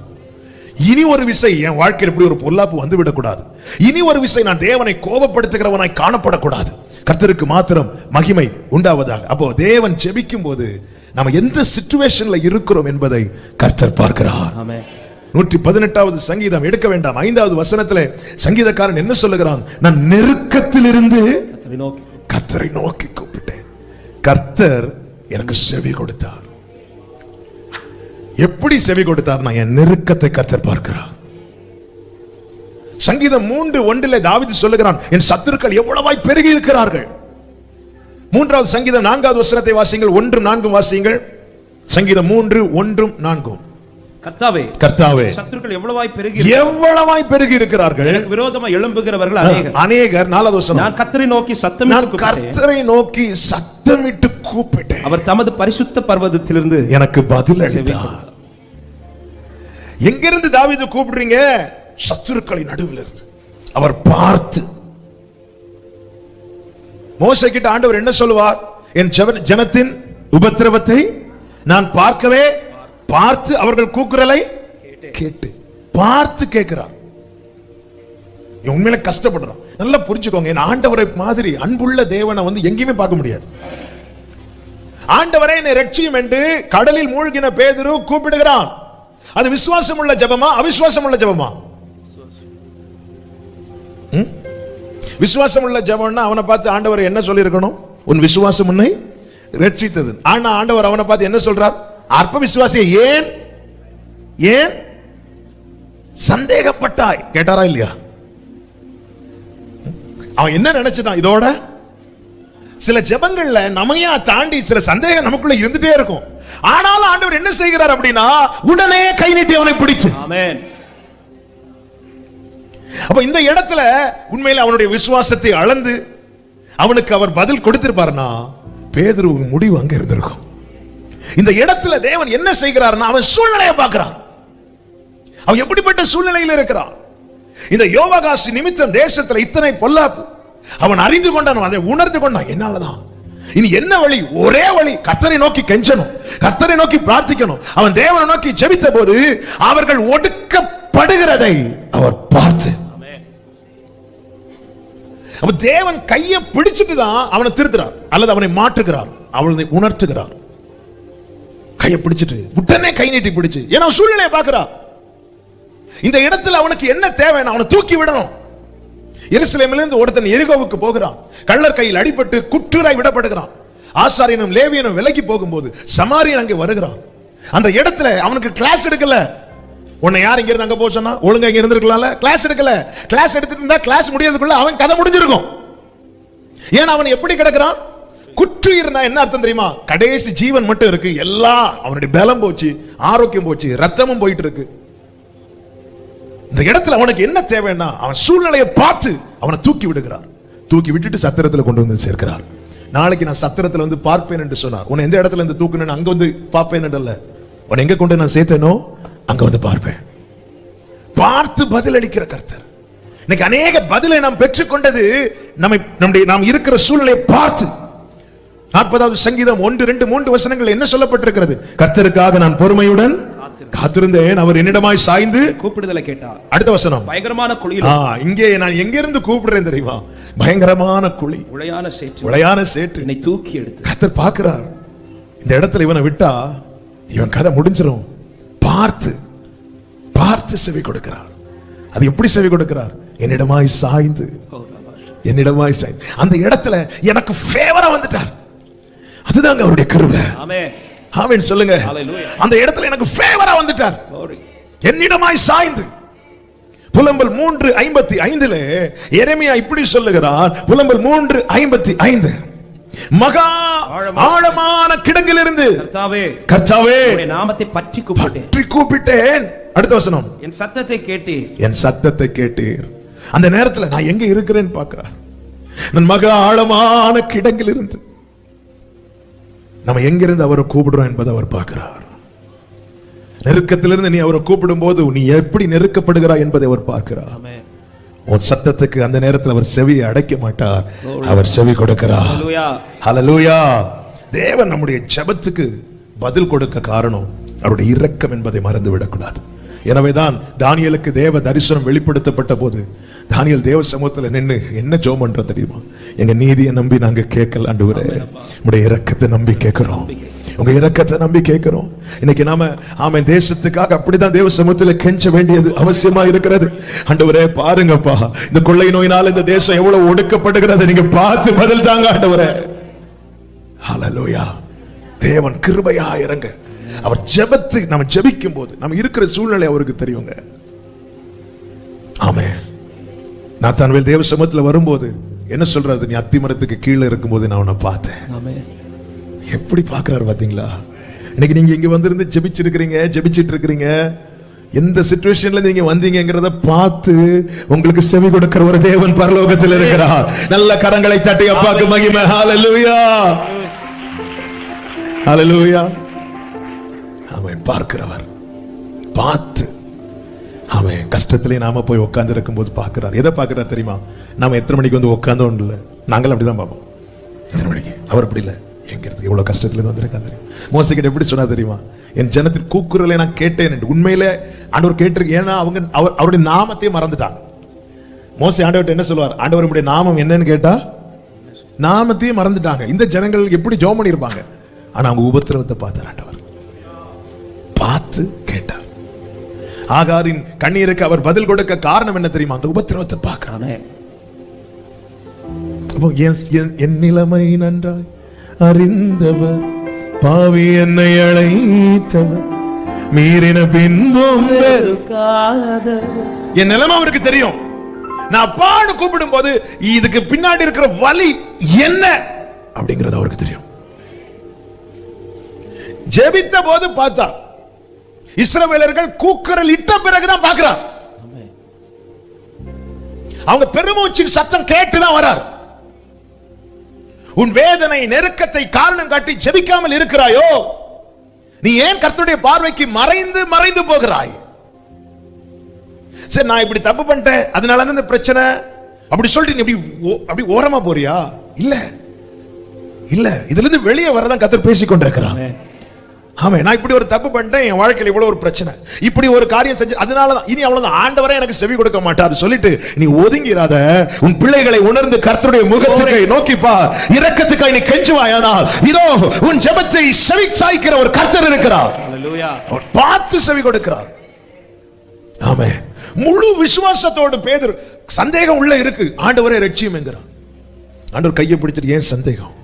இனி ஒரு விசை என் வாழ்க்கையில் இப்படி ஒரு பொல்லாப்பு வந்து விடக்கூடாது. இனி ஒரு விசை நான் தேவனை கோபப்படுத்துகிறவனாய் காணப்படக்கூடாது. கர்த்தருக்கு மாத்திரம் மகிமை உண்டாவதாக. அப்போ தேவன் ஜெபிக்கும் போது நம்ம எந்த சிச்சுவேஷன்ல இருக்கிறோம் என்பதை கர்த்தர் பார்க்கிறார். 118வது சங்கீதம் எடுக்க வேண்டாம், 5வது வசனத்திலே சங்கீதக்காரன் என்ன சொல்லுகிறான்? நான் நெருக்கத்தில் இருந்து கர்த்தரை நோக்கி கூப்பிட்டேன், கர்த்தர் எனக்கு செவி கொடுத்தார். எப்படி செவி கொடுத்தார்? என் நெருக்கத்தை கர்த்தர் பார்க்கிறார். சங்கீதம் 3:1 தாவீது சொல்லுகிறான், என் சத்துருக்கள் எவ்வளவாய் பெருகி இருக்கிறார்கள். 3வது சங்கீதம் 4வது வசனத்தை வாசியுங்கள். 1-4 வாசியுங்கள். சங்கீதம் 3:1-4. கர்த்தாவே சத்துருக்கள் எவ்வளவாய் பெருகி இருக்கிறார்கள், விரோதமாய் எழும்புகிறவர்கள் அநேகர். 4வது வசனம், நான் கர்த்தரை நோக்கி சத்தமிட்டு கூப்பிட்டேன், அவர் தமது பரிசுத்த பர்வதத்திலிருந்து எனக்கு பதில் அளித்தார். எங்கிருந்து தாவீது கூப்பிடுறீங்க? சத்துருக்களின் நடுவில் இருந்து. அவர் பார்த்து, மோசே கிட்ட ஆண்டவர் என்ன சொல்லுவார்? என் ஜனத்தின் உபத்திரவத்தை நான் பார்த்து அவர்கள் கூக்குரலை கேட்டு பார்த்து கேட்கிறார். உண்மையில கஷ்டப்படுறான். நல்லா புரிஞ்சுக்கோங்க, என் ஆண்டவரை மாதிரி அன்புள்ள தேவனை எங்கேயுமே பார்க்க முடியாது. ஆண்டவரை என்னை ரட்சியும் என்று கடலில் மூழ்கின பேதுரு கூப்பிடுகிறான். அது விசுவாசம் உள்ள ஜெபமா, அவிசுவாசம் உள்ள ஜெபமா? விசுவாசம் உள்ள ஜெபம்னா அவனை பார்த்து ஆண்டவர் என்ன சொல்லி இருக்கணும்? உன் விசுவாசம் உன்னை ரட்சித்தது. ஆனா ஆண்டவர் அவனை பார்த்து என்ன சொல்றார்? அற்ப விசுவாசியே, ஏன் சந்தேகப்பட்டாய் கேட்டாரா இல்லையா? அவன் என்ன நினைச்சான்? இதோட சில ஜெபங்கள்ல நம்மையா தாண்டி சில சந்தேகம் நமக்குள்ள இருந்துட்டே இருக்கும். ஆனாலும் ஆண்டவர் என்ன செய்கிறார் அப்படின்னா, உடனே கை நீட்டி அவனை பிடிச்சு, ஆமென். அப்ப இந்த இடத்துல உண்மையில அவனுடைய விசுவாசத்தை அளந்து அவனுக்கு அவர் பதில் கொடுத்திருப்பாருன்னா பேதுரு முடிவு அங்க இருந்திருக்கும். இந்த இடத்துல தேவன் என்ன செய்கிறார்னா அவன் சூழ்நிலையை பார்க்கிறான். அவன் எப்படிப்பட்ட சூழ்நிலையில் இருக்கிறான். இந்த யோவாகாசி நிமித்தம் தேசத்துல இத்தனை பொல்லாப்பு அவன் அறிந்து கொண்டான், அதை உணர்ந்து கொண்டான். என்னாலதான் இனி என்ன வழி? ஒரே வழி, கர்த்தரை நோக்கி கெஞ்சணும், கர்த்தரை நோக்கி பிரார்த்திக்கணும். அவன் தேவனை நோக்கி ஜெபித்த போது அவர்கள் ஒடுக்கப்படுகிறதை அவர் பார்த்து, அப்ப தேவன் கையை பிடிச்சிட்டு தான் அவனை திருத்துறார் அல்லது அவனை மாற்றுகிறார், அவனை உணர்த்துகிறார். கையை பிடிச்சிட்டு உடனே கை நீட்டி பிடிச்சு, ஏன்னா சூழ்நிலையை பார்க்கிறார். இந்த இடத்துல அவனுக்கு என்ன தேவைன்னா அவனை தூக்கி விடணும். எருசலேமிலிருந்து ஒருத்தன் எரிகோவுக்கு போகிறான், கள்ளர் கையில் அடிபட்டு குற்றராய் விடப்படுகிறான். ஆசாரியனும் லேவியனும் விலகி போகும்போது சமாரியன் அங்கே வருகிறான். அந்த இடத்துல அவனுக்கு கிளாஸ் எடுக்கல. உன்னை யார் இங்க இருந்து அங்க போக சொன்னா? ஒழுங்கா இங்க இருந்திருக்கலாம்ல. கிளாஸ் எடுக்கல. கிளாஸ் எடுத்துட்டு இருந்தா கிளாஸ் முடியறதுக்குள்ள அவன் கதை முடிஞ்சிருக்கும். ஏன்னா அவன் எப்படி கிடக்குறான்? குற்றுயிர்னா என்ன அர்த்தம் தெரியுமா? கடைசி ஜீவன் மட்டும் இருக்கு, எல்லாம் அவனுடைய பலம் போச்சு, ஆரோக்கியம் போச்சு, ரத்தமும் போயிட்டு இருக்கு. இந்த இடத்துல அவனுக்கு என்ன தேவைன்னா அவன் சூழ்நிலையை பார்த்து அவனை தூக்கி விடுகிறார். தூக்கி விட்டுட்டு சத்திரத்தில் கொண்டு வந்து சேர்க்கிறார். நாளைக்கு நான் சத்திரத்தில் வந்து பார்ப்பேன் என்று சொன்னார். உன்னை எந்த இடத்துல இருந்து தூக்குனேன்னு அங்க வந்து பார்ப்பேன் அல்ல, உன்னை எங்க கொண்டு நான் சேர்த்தேனோ அங்க வந்து பார்ப்பேன். பார்த்து பதில் அளிக்கிற கர்த்தர். இன்னைக்கு அநேக பதிலை நாம் பெற்றுக்கொண்டது நாம் இருக்கிற சூழ்நிலையை பார்த்து. 40வது சங்கீதம் 1, 2, 3 வசனங்கள் என்ன சொல்லப்பட்டிருக்கிறது? கர்த்தருக்காக நான் பொறுமையுடன் காத்திருந்தேன், அவர் என்னிடமாய் சாய்ந்து கூப்பிடுதலை கேட்டார். அடுத்த வசனம், பயங்கரமான குழியில். இங்கே நான் எங்க இருந்து கூப்பிடுறேன் தெரியுமா? பயங்கரமான குழி, உளையான சேற்று என்னை தூக்கி எடுத்து. கர்த்தர் பார்க்கிறார். இந்த இடத்துல இவனை விட்டா இவன் கதை முடிஞ்சிரும். பார்த்து பார்த்து செவி கொடுக்கிறார். அது எப்படி செவி கொடுக்கிறார்? என்னிடமாய் சாய்ந்து, என்னிடமாய் சாய்ந்து. அந்த இடத்துல எனக்கு ஃபேவரா வந்துட்டார். அதுதாங்க அவருடைய கிருபை. ஆமென், ஆமென் சொல்லுங்க. அந்த இடத்துல எனக்கு ஃபேவரா வந்துட்டார், என்னிடமாய் சாய்ந்து. புலம்பல் 3:55 எரேமியா இப்படி சொல்லுகிறார். புலம்பல் 3:55, மகா ஆழமான கிடங்கிலிருந்து கர்த்தாவே உம்முடைய நாமத்தை பற்றி கூப்பிட்டேன். அடுத்த வசனம், என் சத்தத்தை கேட்டீர், என் சத்தத்தை கேட்டீர். அந்த நேரத்தில் நான் எங்க இருக்கிறேன்னு பார்க்கிறார். நான் மகா ஆழமான கிடங்கிலிருந்து, நம்ம எங்கிருந்து அவரை கூப்பிடுறோம் என்பதை அவர் பார்க்கிறார். நெருக்கத்திலிருந்து நீ அவரை கூப்பிடும் போது நீ எப்படி நெருக்கப்படுகிறாய் என்பதை அவர் பார்க்கிறார். உன் சத்தத்துக்கு அந்த நேரத்தில் அவர் செவியை அடைக்க மாட்டார், அவர் செவி கொடுக்கிறார். ஹல்லேலூயா. தேவன் நம்முடைய ஜெபத்துக்கு பதில் கொடுக்க காரணம் அவருடைய இரக்கம் என்பதை மறந்து விடக்கூடாது. எனவேதான் தானியேலுக்கு தேவ தரிசனம் வெளிப்படுத்தப்பட்ட போது தானியேல் தேவ சமூகத்துல நின்று என்ன ஜெபம் பண்ற தெரியுமா? எங்க நீதியை நம்பி நாங்க கேட்கல ஆண்டவரே, உங்களுடைய இரக்கத்தை நம்பி கேட்கிறோம், உங்க இரக்கத்தை நம்பி கேட்கிறோம். இன்னைக்கு நாம தேசத்துக்காக அப்படிதான் தேவ சமூகத்துல கெஞ்ச வேண்டியது அவசியமா இருக்கிறது. ஆண்டவரே பாருங்கப்பா, இந்த கொள்ளை நோயினால இந்த தேசம் எவ்வளவு ஒடுக்கப்படுகிறது, நீங்க பார்த்து பதில் தாங்க ஆண்டவரே. ஹல்லேலூயா. தேவன் கிருபையா இறங்க. அவர் ஜெபத்து நம்ம ஜெபிக்கும் போது நம்ம இருக்கிற சூழ்நிலை அவருக்கு தெரியுங்க. ஆமென். நாத்தான்வேல் தேவ சமூகத்துல வரும்போது என்ன சொல்றாரு? நீ அத்திமரத்துக்கு கீழே இருக்கும்போது நான் உன்னை பார்த்தேன். எப்படி பார்க்கிறாரு பாத்தீங்களா? இன்னைக்கு நீங்க இங்க வந்திருந்து ஜெபிச்சிட்டு இருக்கிறீங்க. எந்த சிச்சுவேஷன்ல நீங்க வந்தீங்கங்கறத பார்த்து உங்களுக்கு செவி கொடுக்கிற ஒரு தேவன் பரலோகத்தில் இருக்கிறார். நல்ல கரங்களை தட்டி அப்பாக்கு மகிமை. ஹல்லேலூயா, ஹல்லேலூயா. அவன் பார்க்கிறவர், பார்த்து அவன் கஷ்டத்திலே நாம போய் உட்கார்ந்து இருக்கும் போது பார்க்கிறார். எதை பார்க்கிறார் தெரியுமா? நாம எத்தனை மணிக்கு வந்து உட்கார்ந்தோம் இல்ல, நாங்களும் அப்படிதான் பார்ப்போம். எத்தனை மணிக்கு? அவர் அப்படி இல்லை, எங்க இருந்து எவ்வளவு கஷ்டத்துல வந்திருக்கான் தெரியும். மோசேக்கிட்ட எப்படி சொன்னா தெரியுமா? என் ஜனத்தின் கூக்குரலை நான் கேட்டேன் என்று. உண்மையிலே ஆண்டவர் கேட்டிருக்கு. ஏன்னா அவங்க அவருடைய நாமத்தையே மறந்துட்டாங்க. மோசே ஆண்டவர்கிட்ட என்ன சொல்லுவார்? ஆண்டவர் உடைய நாமம் என்னன்னு கேட்டா நாமத்தையே மறந்துட்டாங்க. இந்த ஜனங்கள் எப்படி ஜெபம் பண்ணியிருப்பாங்க? ஆனா அவங்க உபத்திரவத்தை பார்த்தார் ஆண்டவர், பார்த்து கேட்டார். ஆகாரின் கண்ணீருக்கு அவர் பதில் கொடுக்க காரணம் என்ன தெரியுமா? அந்த உபத்திரவத்தை பார்க்கிறானே. என் நிலைமை நன்றாய் அறிந்தவர், பாவி என்னை அழைத்தவர், மீறின பின்பும் என் நிலைமை அவருக்கு தெரியும். நான் பாடு கூப்பிடும் போது இதுக்கு பின்னாடி இருக்கிற வலி என்ன அப்படிங்கிறது அவருக்கு தெரியும். ஜெபித்த போது பார்த்தா இஸ்ரவேலர்கள் கூக்குரல் இட்ட பிறகுதான் பார்க்கிறார். அவங்க பெருமூச்சின் சத்தம் கேட்டுதான் வரார். உன் வேதனை நெருக்கத்தை காரணம் காட்டி ஜெபிக்காமல் இருக்கிறாயோ, நீ ஏன் கர்த்தருடைய பார்வைக்கு மறைந்து மறைந்து போகிறாய்? சரி, நான் இப்படி தப்பு பண்ணிட்டேன், அதனால இந்த பிரச்சனை அப்படி சொல்லிட்டு நீ அப்படி ஓரமா போறியா? இல்ல இல்ல, இதுல இருந்து வெளியே வரதான் கர்த்தர் பேசிக் கொண்டிருக்கிறார். ஆமா, நான் இப்படி ஒரு தப்பு பண்ணிட்டேன், என் வாழ்க்கையில் இவ்வளவு ஒரு பிரச்சனை, இப்படி ஒரு காரியம் செஞ்சு, அதனாலதான் இனி அவ்வளவுதான், ஆண்டவரே எனக்கு செவி கொடுக்க மாட்டார் சொல்லிட்டு நீ ஒதுங்கிறாத. உன் பிள்ளைகளை உணர்ந்து கர்த்தருடைய முகத்துக்கு நோக்கிப்பா, இரக்கத்துக்காய் நீ கெஞ்சுவாயானால் இதோ உன் ஜெபத்தை செவி சாய்க்கிற ஒரு கர்த்தர் இருக்கிறார். அவர் பார்த்து செவி கொடுக்கிறார். ஆமே, முழு விசுவாசத்தோடு பேதுரு, சந்தேகம் உள்ள இருக்கு, ஆண்டவரே ரட்சியம் என்கிறார். ஆண்டவர் கையை பிடிச்சிட்டு, ஏன் சந்தேகம்?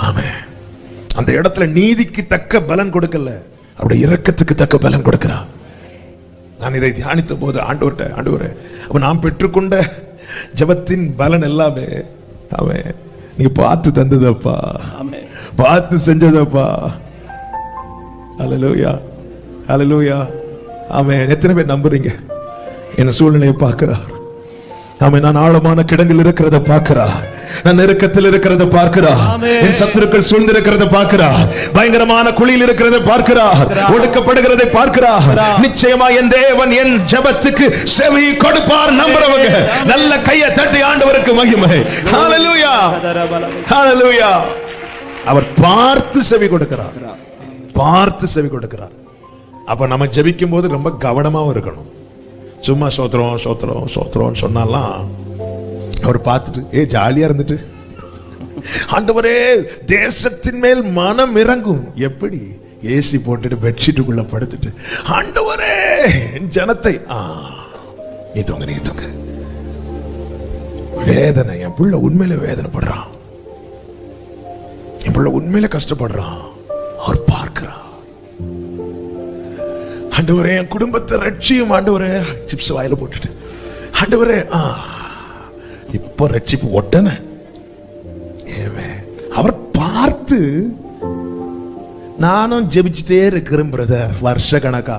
ஆமே, அந்த இடத்துல நீதிக்கு தக்க பலன் கொடுக்கல, அவருடைய இரக்கத்துக்கு தக்க பலன் கொடுக்கிறார். நான் இதை தியானித்த போது ஆண்டவரே, அப்ப நாம் பெற்றுக்கொண்ட ஜெபத்தின் பலன் எல்லாமே அவன் நீங்க பார்த்து தந்ததப்பா, பார்த்து செஞ்சதப்பா. அல்லேலூயா, அல்லேலூயா. ஆமென். எத்தனை பேர் நம்புறீங்க? என்ன சூழ்நிலையை பார்க்கிறார். ஆமென். நான் ஆழமான கிடங்கில் இருக்கிறத பார்க்கிறார், நான் நெருக்கத்தில் இருக்கிறத பார்க்கிறார், என் சத்துருக்கள் சூழ்ந்திருக்கிறத பார்க்கிறார், பயங்கரமான குழியில் இருக்கிறத பார்க்கிறார், ஒடுக்கப்படுகிறதை பார்க்கிறார். நிச்சயமா என் தேவன் என் ஜெபத்துக்கு செவி கொடுப்பார். நம்புறவங்க நல்ல கையை தட்டி ஆண்டவருக்கு மகிமை. ஹalleluya, ஹalleluya. அவர் பார்த்து செவி கொடுக்கிறார், பார்த்து செவி கொடுக்கிறார். அப்ப நம்ம ஜெபிக்கும் போது ரொம்ப கவனமாவும் இருக்கணும். சும்மா சோத்திரம் சோத்திரம் சோத்திரம் சொன்னாலாம் அவர் பார்த்துட்டு ஜாலியா இருந்துட்டு, ஆண்டவரே தேசத்தின் மேல் மனம் இறங்கும். எப்படி? ஏசி போட்டுட்டு பெட்ஷீட்டுக்குள்ள படுத்துட்டு, ஆண்டவரே என் ஜனத்தை நீ தூங்க. வேதனை, என் புள்ள உண்மையில வேதனைப்படுறான், என் புள்ள உண்மையில கஷ்டப்படுறான். அவர் பார்க்கிறார். ஆண்டவரே என் குடும்பத்தை ரட்சியும். ஆண்டவரே, சிப்ஸ் வாயில போட்டுட்டு, ஆண்டவரே இப்ப ரட்சிப்பு ஒட்டன. அவர் பார்த்து, நானும் ஜெபிச்சுட்டே இருக்கிறேன் பிரதர், வருஷ கணக்கா.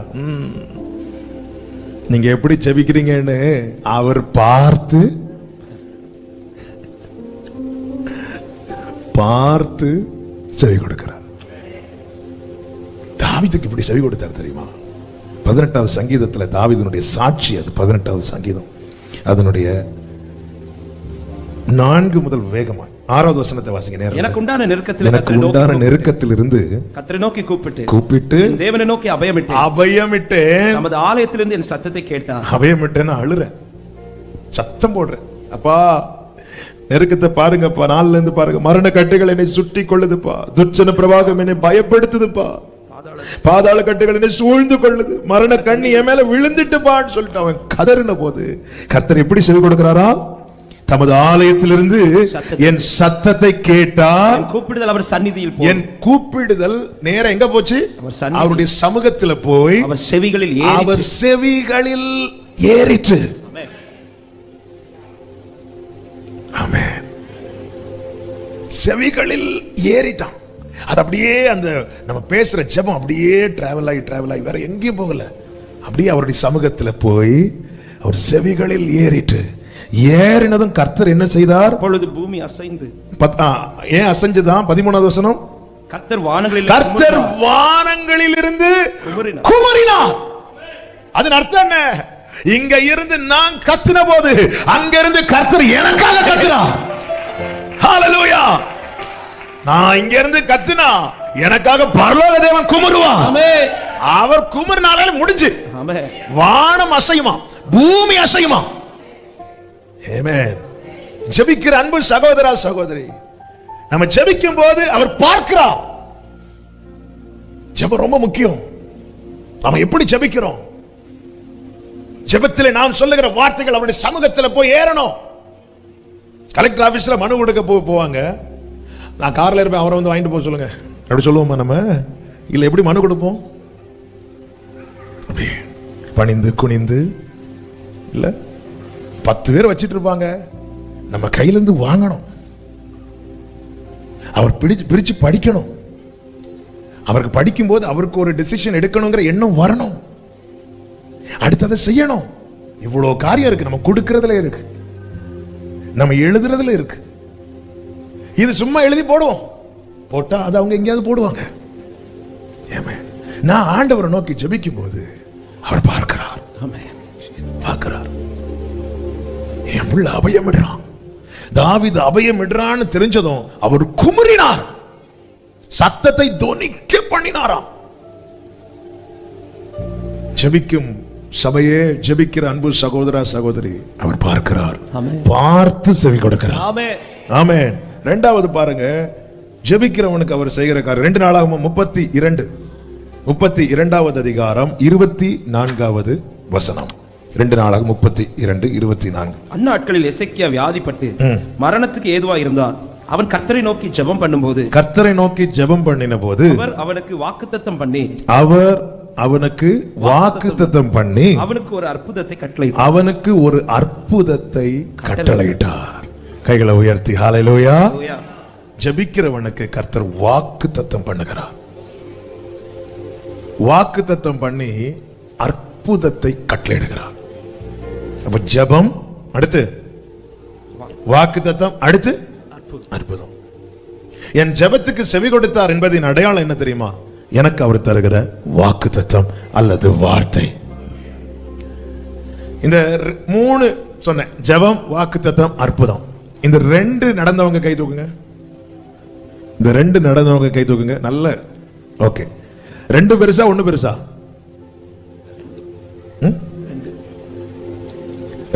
நீங்க எப்படி ஜெபிக்கிறீங்கன்னு அவர் பார்த்து பார்த்து செவி கொடுக்கிறார். தாவீதுக்கு இப்படி செவி கொடுத்தார் தெரியுமா? 18வது சங்கீதத்துல தாவீதுனுடைய சாட்சி அது. 18வது சங்கீதம் அதனுடைய 4 முதல் வேகமாய் 6வது வசனத்தை வாசிங்க. எனக்கு உண்டான நெருக்கத்தில் இருந்து கர்த்தரை நோக்கி கூப்பிட்டு தேவனை நோக்கி அபயமிட்டேன். நமது ஆலயத்திலிருந்து என் சத்தத்தை கேட்டார். அபயமிட்டேன், அழுறேன், சத்தம் போடுறேன். அப்பா நெருக்கத்தை பாருங்கப்பா, 4ல இருந்து பாருங்க. மரண கட்டுகள் என்னை சுட்டி கொள்ளுதுப்பா, துர்ச்சன பிரவாகம் என்னை பயப்படுத்துதுப்பா, பாதாள கட்டுகள் என்னை சூழ்ந்து கொள்ளுது, மரண கண்ணி என் மேல விழுந்துட்டுப்பான்னு சொல்லிட்டு அவன் கதறின போது கர்த்தர் எப்படி செவி கொடுக்கிறாரா? தமது ஆலயத்திலிருந்து என் சத்தத்தை கேட்டார். கூப்பிடுதல் அவர் சந்நிதியில், என் கூப்பிடுதல் நேரா எங்க போச்சு? அவருடைய சமூகத்துல போய் அவர் செவிகளில் ஏறிற்று. ஆமென். செவிகளில் ஏறிட்டான். அது அப்படியே அந்த நம்ம பேசுற ஜெபம் அப்படியே டிராவல் ஆகி வேற எங்கேயும் போகல, அப்படியே அவருடைய சமூகத்துல போய் அவர் செவிகளில் ஏறிட்டு, ஏறினதும் கர்த்தர் என்ன செய்தார்? அப்பொழுது பூமி அசைந்து. ஏன் அசைஞ்சுதான்? 13வது வசனம். கர்த்தர் வானங்களில் இருந்து குமரினார். அதன் அர்த்தம் என்ன? இங்க இருந்து நான் கத்தின போது அங்க இருந்து கர்த்தர் எனக்காக கத்துறார். ஹalleluya. நான் இங்க இருந்து கத்தினா எனக்காக பரலோக தேவன் குமருவார். ஆமென். அவர் குமரினால முடிஞ்சு. ஆமென். வானம் அசையுமா, பூமி அசையுமா. ஆமென். ஜெபிக்கிற அன்பு சகோதரா சகோதரி, நம்ம ஜெபிக்கும் போது அவர் பார்க்கிறார். ஜெபம் ரொம்ப முக்கியம். நாம எப்படி ஜெபிக்கிறோம்? ஜெபத்திலே நாம் சொல்லுகிற வார்த்தைகள் அவருடைய சமூகத்தில் போய் ஏறணும். கலெக்டர் ஆபீஸ்ல மனு கொடுக்க போவாங்க. நான் கார்ல இருப்பேன், அவரை வந்து வாங்கிட்டு போக சொல்லுங்க அப்படி சொல்லுவோமா நம்ம? இல்ல, எப்படி மனு கொடுப்போம்? பணிந்து குனிந்து. இல்ல, 10 பேர் வச்சிட்டு இருப்பாங்க, நம்ம கையிலிருந்து வாங்கணும். அவர் பிரிச்சு படிக்கணும். அவருக்கு படிக்கும் போது அவருக்கு ஒரு டிசிஷன் எடுக்கணுங்கிற எண்ணம் வரணும். அடுத்ததை செய்யணும். இவ்வளவு காரியம் இருக்கு. நம்ம கொடுக்கறதுல இருக்கு, நம்ம எழுதுறதுல இருக்கு. இது சும்மா எழுதி போடுவோம், போட்டா அது அவங்க எங்கேயாவது போடுவாங்க. நான் ஆண்டவரை நோக்கி ஜெபிக்கும் போது அவர் பார்க்கிறார். பார்க்கிறார். என் புள்ள அபயமிடுறான். தாவீது அபயமிடுறான்னு தெரிஞ்சதும் அவர் குமுறினார், சத்தத்தை தொனிக்க பண்ணினாராம். ஜெபிக்கும் சபையே, ஜெபிக்கிற அன்பு சகோதரா சகோதரி, அவர் பார்க்கிறார், பார்த்து செவி கொடுக்கிறார். ஆமென். இரண்டாவது பாருங்க, ஜெபிக்கிறவனுக்கு அவர் செய்கிற காரியம். 2 நாளாகமம் 32வது அதிகாரம் 24வது வசனம். 2 நாளாகமம் 32:24. அந்நாட்களில் எசேக்கியா வியாதிப்பட்டு மரணத்துக்கு ஏதுவா இருந்தார். அவன் கர்த்தரை நோக்கி ஜெபம் பண்ணும்போது, கர்த்தரை நோக்கி ஜெபம் பண்ணின போது அவர் அவனுக்கு வாக்குத்தத்தம் பண்ணி, அவனுக்கு ஒரு அற்புதத்தை கட்டளையிட்டார். கைகளை உயர்த்தி ஹல்லேலூயா. ஜெபிக்கிறவனுக்கு கர்த்தர் வாக்குத்தத்தம் பண்ணுகிறார். வாக்குத்தத்தம் பண்ணி அற்புதத்தை கட்டளையிடுகிறார். அப்ப ஜெபம், அடுத்து வாக்குத்தத்தம், அடுத்து அற்புதம். என் ஜெபத்துக்கு செவி கொடுத்தார் என்பதின் அடையாளம் என்ன தெரியுமா? எனக்கு அவர் தருகிற வாக்குத்தத்தம் அல்லது வார்த்தை. இந்த 3 சொன்னேன், ஜெபம், வாக்குத்தத்தம், அற்புதம். இந்த 2 நடந்தவங்க கை தூக்குங்க. இந்த 2 நடந்தவங்க கை தூக்குங்க. நல்ல ஓகே. 2 பெருசா 1 பெருசா?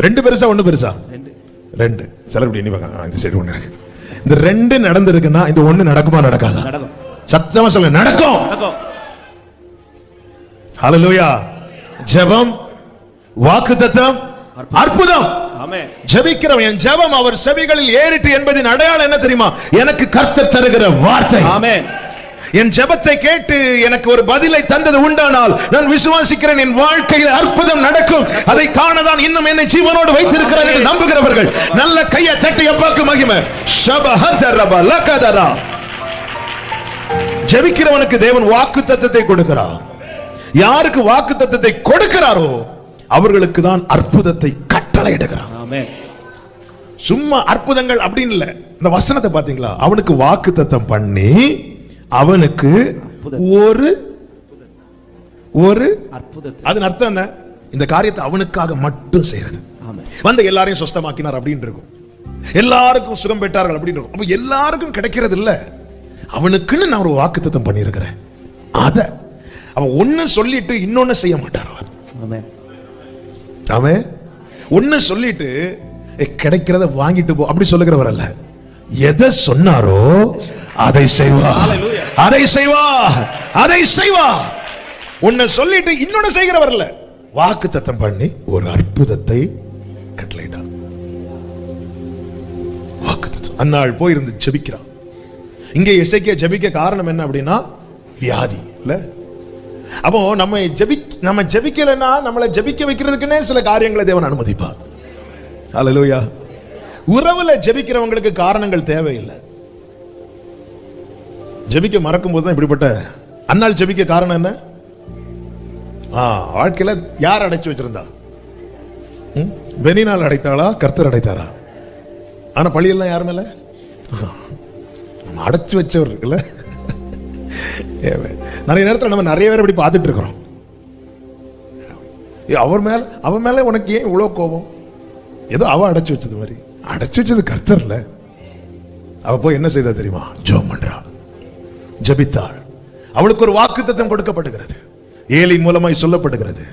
2 பெருசா 1 பெருசா? 2. சிலர் எண்ணி பார்க்க, இந்த சைடு 1 இருக்கு. இந்த 2 நடந்திருக்குன்னா இந்த 1 நடக்குமா நடக்காதா? சத்தமா சொல்ல, நடக்கும். ஹல்லேலூயா. ஜெபம், வாக்குத்தத்தம், அற்புதம். ஜெபிக்கிறவன், என் ஜெபம் அவர் செவிகளில் ஏறிட்டு என்பதின் அடையாளம் என்ன தெரியுமா? எனக்கு கர்த்தர் தருகிற வார்த்தை. என் ஜெபத்தை கேட்டு எனக்கு ஒரு பதிலை தந்தது உண்டானால் நான் விசுவாசிக்கிறேன், என் வாழ்க்கையில் அற்புதம் நடக்கும். அதை காணதான் இன்னும் என்னை ஜீவனோடு வைத்திருக்கிறார் என்று நம்புகிறவர்கள் நல்ல கையை தட்டி அப்பாக்கு மகிமை. ஷபஹதரப லகதரா. ஜெபிக்கிறவனுக்கு தேவன் வாக்குத்தத்தத்தை கொடுக்கிறார். யாருக்கு வாக்குத்தத்தத்தை கொடுக்கிறாரோ அவர்களுக்கு தான் அற்புதத்தை கட்டளையிடுகிறார். சும்மா அற்புதங்கள் அப்படின்னு இல்ல. இந்த வசனத்தை பாத்தீங்களா? அவனுக்கு வாக்குத்தத்தம் பண்ணி அவனுக்கு ஒரு அதன் அர்த்தம் என்ன? இந்த காரியத்தை அவனுக்காக மட்டும் செய்யறது. வந்து எல்லாரையும் சுஸ்தமாக்கினார் அப்படின்னு இருக்கும், எல்லாருக்கும் சுகம் பெற்றார்கள் அப்படின்னு இருக்கும். அப்ப எல்லாருக்கும் கிடைக்கிறது இல்ல, அவனுக்குன்னு நான் ஒரு வாக்குத்தத்தம் பண்ணியிருக்கிறேன். அத அவன் ஒன்னு சொல்லிட்டு இன்னொன்னு செய்ய மாட்டார். அவன் ஒன்னு சொல்லிட்டு கிடைக்கிறத வாங்கிட்டு போ அப்படி சொல்லுகிறவர் அல்ல. எதை சொன்னாரோ அதை செய்வா, அதை செய்வா, அதை செய்வா. ஒன்னு சொல்லிட்டு இன்னொன்னு செய்கிறவர் அல்ல, வாக்குத்தத்தம் பண்ணி ஒரு அற்புதத்தை கட்டளையிட்டார். வாக்குத்தத்தம். அன்னாள் போய் இருந்து ஜெபிக்கிறான். இங்கே எசேக்கியா ஜெபிக்க காரணம் என்ன அப்படின்னா வியாதி இல்ல. அப்போ நம்ம ஜெபிக்கலன்னா நம்மளை ஜெபிக்க வைக்கிறதுக்குன்னே சில காரியங்களை தேவன் அனுமதிப்பார். ஹல்லேலூயா. உறவுல ஜெபிக்கிறவங்களுக்கு காரணங்கள் தேவையில்லை. ஜெபிக்க மறக்கும் போது தான் இப்படிப்பட்ட. அன்னாள் ஜெபிக்க காரணம் என்ன? வாழ்க்கையில யார் அடைச்சு வச்சிருந்தா? பெனினால் அடைத்தாளா, கர்த்தர் அடைத்தாரா? ஆனா பழியெல்லாம் யார் மேல? அடைச்சு வச்சவர் இருக்குல்ல. நிறைய நேரத்தில் நம்ம நிறைய பேர் இப்படி பார்த்துட்டு இருக்கிறோம். அவன் மேல உனக்கு ஏன் இவ்வளவு கோபம்? ஏதோ அவ அடைச்சு வச்சது மாதிரி. அடைச்சு வச்சது கர்த்தர்ல. அவ போய் என்ன செய்தா தெரியுமா? ஜெபம் பண்றா, ஜெபித்தாள். அவளுக்கு ஒரு வாக்குத்தத்தம் கொடுக்கப்படுகிறது, ஏலின் மூலமாய் சொல்லப்படுகிறது.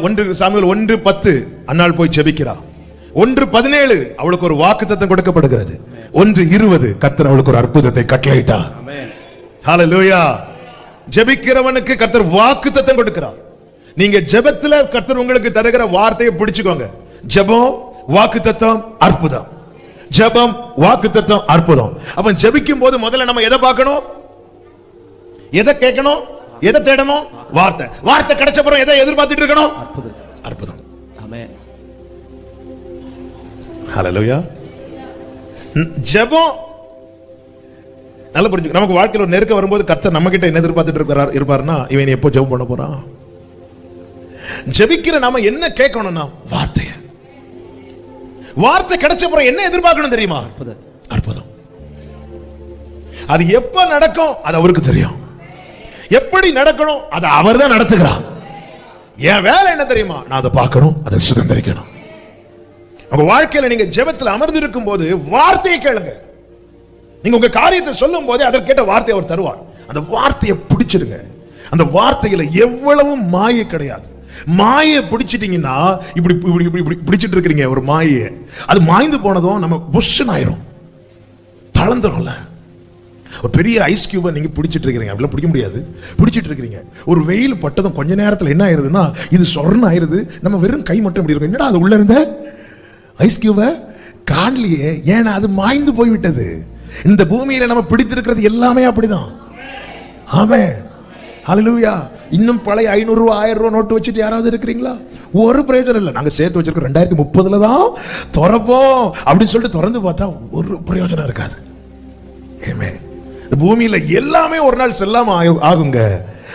1 சாமுவேல் 1:10 அன்னாள் போய் ஜெபிக்கிறா. 1:17 அவளுக்கு ஒரு வாக்குத்தத்தம் கொடுக்கப்படுகிறது. 1:20 கர்த்தர் அவளுக்கு ஒரு அற்புதத்தை கட்டளையிட்டார். ஹல்லேலூயா. ஜெபிக்கிறவனுக்கு கர்த்தர் வாக்குத்தத்தம் கொடுக்கிறார். நீங்க ஜெபத்துல கர்த்தர் உங்களுக்கு தருகிற வார்த்தையை பிடிச்சுக்கோங்க. ஜெபம், வாக்குத்தத்தம், அற்புதம். ஜெபம், வாக்குத்தத்தம், அற்புதம். அப்ப ஜெபிக்கும் போது முதல்ல நம்ம எதை பார்க்கணும்? எதை கேட்கணும்? எதை தேடணும்? வார்த்தை. வார்த்தை கிடைச்ச அப்புறம் எதை எதிர்பார்த்துட்டு இருக்கணும்? அற்புதம். ஆமென். ஹல்லேலூயா. ஜெபம் நல்லா புரிஞ்சு. நமக்கு வாழ்க்கையில் ஒரு நெருக்கம் வரும்போது கர்த்தர் நம்ம கிட்ட என்ன எதிர்பார்த்துட்டு இருப்பாருன்னா, இவன் எப்போ ஜெபம் பண்ண போறான்? ஜெபிக்கிற நாம என்ன கேட்கணும்னா வார்த்தைய. வார்த்தை கிடைச்ச அப்புறம் என்ன எதிர்பார்க்கணும் தெரியுமா? அற்புதம். அது எப்ப நடக்கும் அது அவருக்கு தெரியும். எப்படி நடக்கணும் அது அவர் தான் நடத்துகிறார். என் வேலை என்ன தெரியுமா? நான் அதை பார்க்கணும், அதை சுதந்திரிக்கணும். உங்க வாழ்க்கையில நீங்க ஜெபத்தில் அமர்ந்து இருக்கும் போது வார்த்தையை கேளுங்க. நீங்க உங்க காரியத்தை சொல்லும் போதே அதற்கேற்ற வார்த்தையை அவர் தருவார். அந்த வார்த்தையை பிடிச்சிடுங்க. அந்த வார்த்தையில எவ்வளவு மாயை கிடையாது. மாயை பிடிச்சிட்டீங்கன்னா இப்படி இப்படி இப்படி பிடிச்சிட்டு இருக்கிறீங்க ஒரு மாயை, அது மாய்ந்து போனதும் நம்ம புஷ்ஷன் ஆயிரும், தளர்ந்துரும்ல. ஒரு பெரிய ஐஸ் கியூபை நீங்க பிடிச்சிட்டு இருக்கிறீங்க, அப்படிலாம் பிடிக்க முடியாது. பிடிச்சிட்டு இருக்கிறீங்க, ஒரு வெயில் பட்டதும் கொஞ்ச நேரத்தில் என்ன ஆயிருதுன்னா இது சொர்ணம் ஆயிருது. நம்ம வெறும் கை மட்டும் இப்படி இருக்கும். என்னடா அது உள்ள இருந்த ஐஸ் கியூபை காணலையே, ஏன்னா அது மாய்ந்து போய்விட்டது. இந்த பூமியில நம்ம பிடித்திருக்கிறது எல்லாமே அப்படிதான். ஆமென், ஹல்லேலூயா. இன்னும் பழைய 500 ரூபா 1000 ரூபா நோட்டு வச்சுட்டு யாராவது இருக்கிறீங்களா? ஒரு பிரயோஜனம் இல்லை. நாங்க சேர்த்து வச்சிருக்கோம் 2030 தான் திறப்போம் அப்படின்னு சொல்லிட்டு திறந்து பார்த்தா ஒரு பிரயோஜனம் இருக்காது. ஆமென். இந்த பூமியில எல்லாமே ஒரு நாள் செல்லாம ஆகுங்க.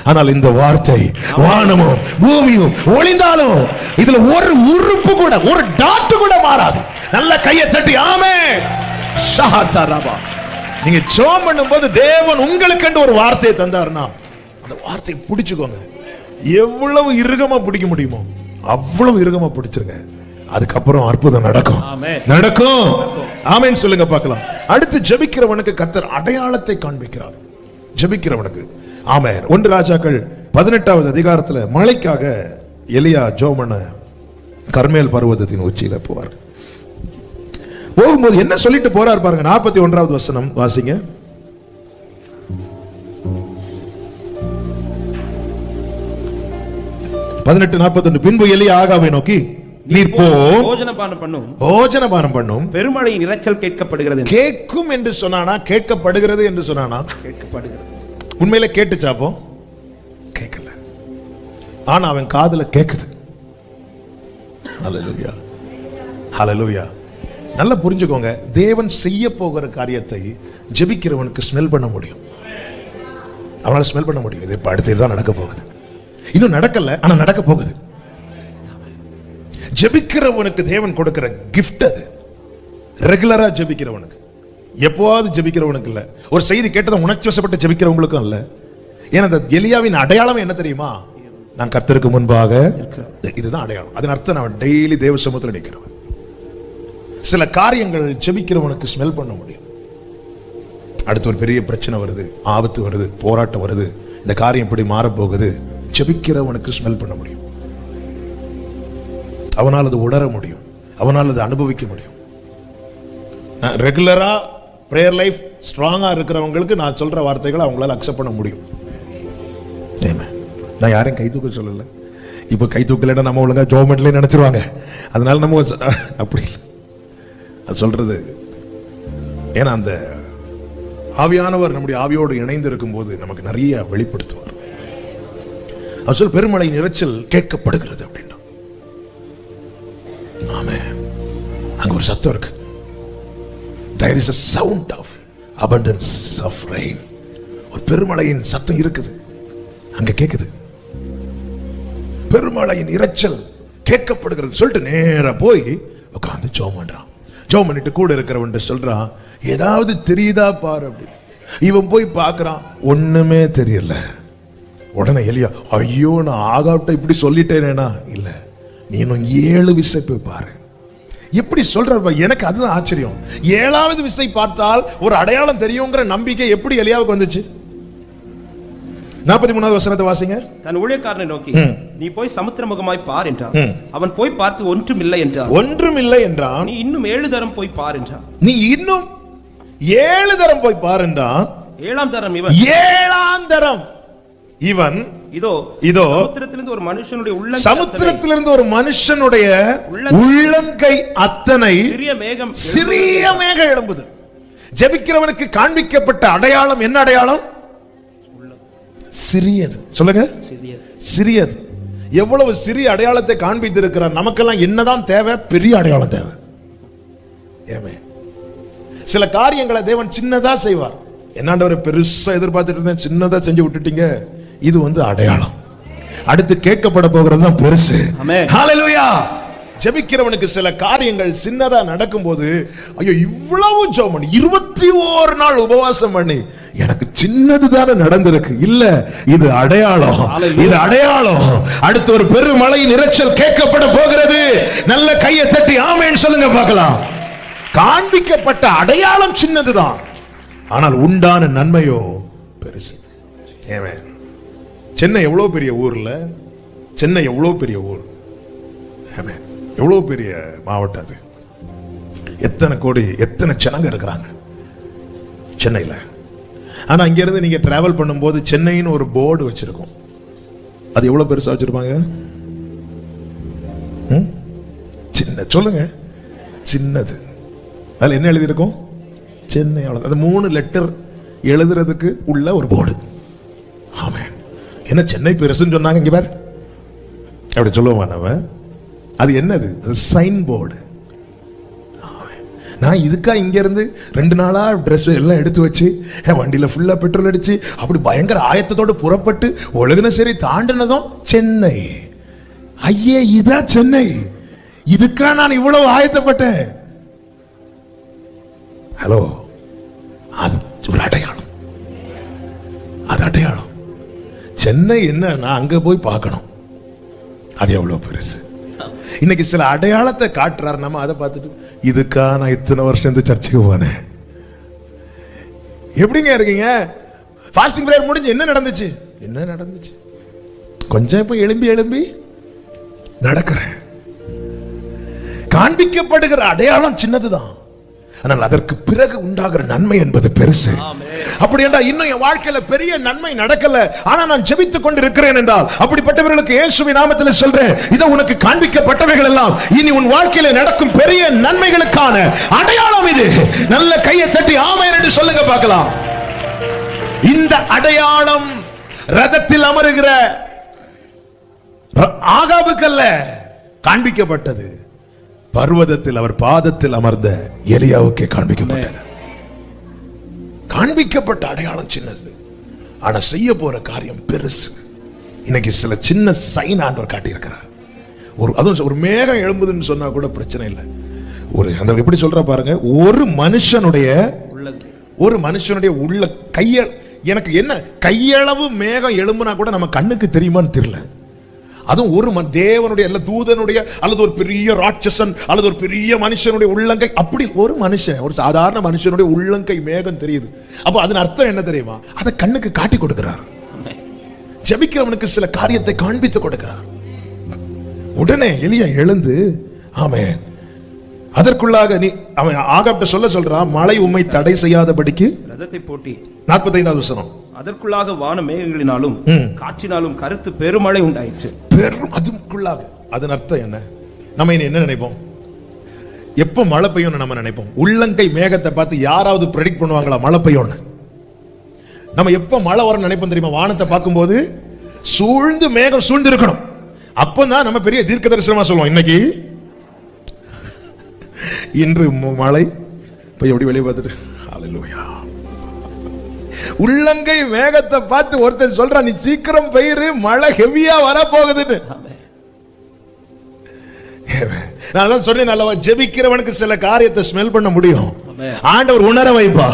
ஆனால் இந்த வார்த்தை வானமும் பூமியும் ஒளிந்தாலும் இதுல ஒரு உறுப்பு கூட, ஒரு டாட் கூட மாறாது. நல்ல கையை தட்டி ஆமென். ஷஹாதரபா. நீங்க ஜெபம் பண்ணும்போது தேவன் உங்களுக்கு ஒரு வார்த்தையை தந்தார்னா அந்த வார்த்தையை பிடிச்சுக்கோங்க. எவ்வளவு இறுகமா பிடிக்க முடியுமோ அவ்வளவு இறுகமா பிடிச்சிருங்க. அதுக்கப்புறம் அற்புதம் நடக்கும். நடக்கும். ஆமென் சொல்லுங்க பார்க்கலாம். அடுத்து ஜெபிக்கிறவனுக்கு கர்த்தர் அடையாளத்தை காண்பிக்கிறார். ஜெபிக்கிறவனுக்கு ஆமென். 1 ராஜாக்கள் 18வது அதிகாரத்துல மழைக்காக எலியா ஜெபம் பண்ண கர்மேல் பர்வதத்தின் உச்சியில போவார். போகும்போது என்ன சொல்லிட்டு போறார் பாருங்க. 41வது வசனம் வாசிங்க. 18:41. பின்பு எலியா ஆகாவை நோக்கி, நீர் போ, போஜனபானம் பண்ணும், பெருமழையின் இரைச்சல் கேட்கப்படுகிறது. கேட்கும் என்று சொன்னானா கேட்கப்படுகிறது என்று சொன்னானா? கேட்கப்படுகிறது. உண்மையில கேட்டுச்சாப்போ? கேட்கல, ஆனா அவன் காதுல கேக்குது. ஹல்லேலூயா, ஹல்லேலூயா. நல்லா புரிஞ்சுக்கோங்க. தேவன் செய்ய போகிற காரியத்தை ஜெபிக்கிறவனுக்கு ஸ்மெல் பண்ண முடியும். அவனால ஸ்மெல் பண்ண முடியும். இது இப்ப அடுத்து தான் நடக்க போகுது. இன்னும் நடக்கல, ஆனா நடக்க போகுது. ஜெபிக்கிறவனுக்கு தேவன் கொடுக்கிற கிஃப்ட் அது. ரெகுலரா ஜெபிக்கிறவனுக்கு, எப்போவாவது ஜெபிக்கிறவனுக்கு இல்ல. ஒரு செய்தி கேட்டதும் உணர்ச்சி வசப்பட்டு ஜெபிக்கிறவங்களுக்கும் இல்ல. ஏன்னா அந்த எலியாவின் அடையாளம் என்ன தெரியுமா? நான் கர்த்தருக்கு முன்பாக, இதுதான் அடையாளம். அதன் அர்த்தம் நான் டெய்லி தேவ சமூகத்தில் நிற்கிறவன். சில காரியங்கள் ஜெபிக்கிறவனுக்கு ஸ்மெல் பண்ண முடியும். அடுத்து ஒரு பெரிய பிரச்சனை வருது, ஆபத்து வருது, போராட்டம் வருது, இந்த காரியம் இப்படி மாறப்போகுது. ஜெபிக்கிறவனுக்கு ஸ்மெல் பண்ண முடியும். அவனால் அது உணர முடியும், அவனால் அது அனுபவிக்க முடியும். ரெகுலரா பிரேயர் லைஃப் ஸ்ட்ராங்கா இருக்கிறவங்களுக்கு நான் சொல்ற வார்த்தைகளை அவங்களால அக்செப்ட் பண்ண முடியும். நான் யாரையும் கை தூக்க சொல்லல. இப்ப கை தூக்கலன்னா நம்ம ஒழுங்கா ஜோமெண்ட்ல நினைச்சிருவாங்க. அதனால நம்ம அப்படி அது சொல்றது. ஏன்னா அந்த ஆவியானவர் நம்முடைய ஆவியோடு இணைந்து இருக்கும் போது நமக்கு நிறைய வெளிப்படுத்துவார். அவர் சொல் பெருமழையின் இரைச்சல் கேட்கப்படுகிறது அப்படின்னா ஆமென். அங்க ஒரு சத்தம் இருக்கு. There is a sound of abundance of rain. ஒரு பெருமழையின் சத்தம் இருக்குது, அங்க கேக்குது. பெருமழையின் இரைச்சல் கேட்கப்படுகிறது சொல்லிட்டு நேரா போய் உட்கார்ந்து ஜெபம் பண்றான். ஜெபம் பண்ணிட்டு கூட இருக்கிறவன் சொல்றான், ஏதாவது தெரியுதா பாரு அப்படின்னு. இவன் போய் பார்க்கறான், ஒண்ணுமே தெரியல. உடனே எலியா, ஐயோ நான் ஆகாவிட்ட இப்படி சொல்லிட்டேனேனா? இல்ல, நீ இன்னும் 7 விசை போய் பாரு. எப்படி சொல்ற? எனக்கு அதுதான் ஆச்சரியம். 7வது விசை பார்த்தால் ஒரு அடையாளம் தெரியுங்கிற நம்பிக்கை எப்படி எலியாவுக்கு வந்துச்சு? 43வது வசனத்தை வாசிங்க. தன் ஊழியக்காரனை நோக்கி, நீ போய் சமுத்திரமுகமாய் பார் என்றான். அவன் போய் பார்த்து ஒன்றுமில்லை என்றான். ஒன்றுமில்லை என்றான். நீ இன்னும் 7 தரம் போய் பார் என்றான். நீ இன்னும் 7 தரம் போய் பார் என்றான். 7ஆம் தரம் இவன். 7ஆம் தரம் இவன் இதோ சமுத்திரத்திலிருந்து ஒரு மனுஷனுடைய உள்ளங்கை அத்தனை சிறிய மேகம் எழும்புது. ஜெபிக்கிறவனுக்கு காண்பிக்கப்பட்ட அடையாளம் என்ன அடையாளம்? சிறியது. சொல்லுங்க, சிறியது. எவ்வளவு சிறிய அடையாளத்தை காண்பித்து இருக்கிறார். நமக்கெல்லாம் என்னதான் தேவை? பெரிய அடையாளம் தேவை. ஏமே சில காரியங்களை தேவன் சின்னதா செய்வார். என்னாண்டவரை பெருசா எதிர்பார்த்துட்டு இருந்தேன், சின்னதா செஞ்சு விட்டுட்டீங்க. இது அடையாளம். அடுத்து கேட்கப்பட போகிறது தான் பெருசு. ஆமென். ஹalleluya. ஜெபிக்கிறவனுக்கு சில காரியங்கள் சின்னதா நடக்கும்போது, ஐயோ இவ்வளவு ஜெபம் பண்ணி 21 நாள் உபவாசம் பண்ணி எனக்கு சின்னது தானே நடந்திருக்கு. இல்ல, இது அடையாளம், இது அடையாளம். அடுத்து ஒரு பெருமழையின் இரைச்சல் கேட்கப்பட போகிறது. நல்ல கையை தட்டி ஆமென் சொல்லுங்க பார்க்கலாம். காண்பிக்கப்பட்ட அடையாளம் சின்னதுதான், ஆனால் உண்டான நன்மையோ பெருசு. ஆமென். சென்னை எவ்வளவு பெரிய ஊர்ல, சென்னை எவ்வளவு பெரிய ஊர், ஆமென், எவ்வளவு பெரிய மாவட்டம் அது. எத்தனை கோடி, எத்தனை ஜனங்க இருக்கிறாங்க சென்னையில். ஆனா இங்க இருந்து நீங்க டிராவல் பண்ணும்போது சென்னைன்னு ஒரு போர்டு வச்சிருக்கோம். அது எவ்வளவு பெருசா வச்சிருப்பாங்க? சின்ன, சொல்லுங்க, சின்னது. அதுல என்ன எழுதியிருக்கும்? சென்னை. அது 3 லெட்டர் எழுதுறதுக்கு உள்ள ஒரு போர்டு. ஆமென். என்ன சென்னை பெருசுன்னு சொன்னாங்க? இங்க பார், அப்படி சொல்லுவோமா நம்ம? அது என்னது? அது சைன் போர்டு. நான் இதுக்கா இங்க இருந்து 2 நாளா ட்ரெஸ் எல்லாம் எடுத்து வச்சு வண்டியில ஃபுல்லா பெட்ரோல் அடிச்சு அப்படி பயங்கர ஆயத்தத்தோடு புறப்பட்டு ஒழுகுன சரி தாண்டினதும் சென்னை. ஐயே, இதா சென்னை? இதுக்கா நான் இவ்வளவு ஆயத்தப்பட்டேன்? ஹலோ, அது ஒரு அடையாளம், அது அடையாளம். சென்னை என்ன, நான் அங்க போய் பார்க்கணும், அது எவ்வளவு பெருசு. இன்னைக்கு சில அடையாளத்தை காட்டுறாரு, நம்ம அதை பார்த்துட்டு இதுக்கா நான் இத்தனை வருஷம் இந்த சர்ச்சுக்கு போனேன். எப்படிங்க இருக்கீங்க? ஃபாஸ்டிங் பிரேயர் முடிஞ்சு என்ன நடந்துச்சு? என்ன நடந்துச்சு? கொஞ்சம் இப்ப எழும்பி எழும்பி நடக்கிறேன். காண்பிக்கப்படுகிற அடையாளம் சின்னதுதான், ஆனால் அதற்கு பிறகு உண்டாகிற நன்மை என்பது பெருசு. அப்படி என்றால் இன்னும் என் வாழ்க்கையில பெரிய நன்மை நடக்கல, ஆனா நான் ஜெபித்துக் கொண்டு இருக்கிறேன் என்றால், அப்படிப்பட்டவர்களுக்கு இயேசுவின் நாமத்தில் சொல்றேன், இதோ உனக்கு காண்பிக்கப்பட்டவைகள் எல்லாம் இனி உன் வாழ்க்கையில நடக்கும் பெரிய நன்மைகளுக்கான அடையாளம் இது. நல்ல கையை தட்டி ஆமென் என்று சொல்லுங்க பார்க்கலாம். இந்த அடையாளம் ரதத்தில் அமருகிற ஆகாபுக்கல்ல காண்பிக்கப்பட்டது, பர்வதத்தில் அவர் பாதத்தில் அமர்ந்த எலியாவுக்கே காண்பிக்கப்பட்டது. காண்பிக்கப்பட்ட அடையாளம் சின்னது, ஆனா செய்ய போற காரியம் பெருசு. இன்னைக்கு சில சின்ன சைன் ஆண்டவர் காட்டியிருக்கிறார். அதுவும் ஒரு மேகம் எழும்புதுன்னு சொன்னா கூட பிரச்சனை இல்லை. அந்த எப்படி சொல்ற பாருங்க, ஒரு மனுஷனுடைய உள்ள எனக்கு என்ன கையளவு மேகம் எழும்புனா கூட நம்ம கண்ணுக்கு தெரியுமான்னு தெரியல. அதுவும் ஒரு தேவனுடைய அல்ல தூதனுடைய அல்லது ஒரு பெரிய ராட்சசன் அல்லது ஒரு பெரிய மனுஷனுடைய உள்ளங்கை, அப்படி ஒரு மனுஷன், ஒரு சாதாரண மனுஷனுடைய உள்ளங்கை மேகம் தெரியுது. அப்ப அதன் அர்த்தம் என்ன தெரியுமா? அதை கண்ணுக்கு காட்டி கொடுக்கிறார். ஜெபிக்கிறவனுக்கு சில காரியத்தை காண்பித்து கொடுக்கிறார். உடனே எலியா எழுந்து ஆமென். அதற்குள்ளாக நீ அவன் ஆகாப்ட சொல்றான், மழை உம்மை தடை செய்யாதபடிக்கு ரதத்தை போட்டி. 45வது வசனம். அதற்குள்ளாக வான மேகங்களினாலும் காற்றினாலும் கருத்து பெருமழை உண்டாயிற்று. அதுக்குள்ளாக அதன் அர்த்தம் என்ன? நம்ம என்ன நினைப்போம்? எப்ப மழை பெய்யும் நம்ம நினைப்போம்? உள்ளங்கை மேகத்தை பார்த்து யாராவது ப்ரெடிக்ட் பண்ணுவாங்களா மழை பெய்யும்னு? நம்ம எப்ப மழை வர நினைப்போம் தெரியுமா? வானத்தை பார்க்கும்போது சூழ்ந்து மேகம் சூழ்ந்து இருக்கணும். அப்பதான் நம்ம பெரிய தீர்க்க தரிசனமா சொல்லுவோம், இன்னைக்கு இன்று மழை போய் எப்படி வெளியே பார்த்துட்டு ஹல்லேலூயா. உள்ளங்கை மேகத்தை பார்த்து ஒருத்தர் சொல்றான், நீ சீக்கிரம் பெய்யுறு, மழை ஹெவியா வர போகுதுன்னு. நான் தான் சொன்னேன் அல்லவா, ஜெபிக்கிறவனுக்கு சில காரியத்தை ஸ்மெல் பண்ண முடியும். ஆண்டவர் உணர வைப்பா.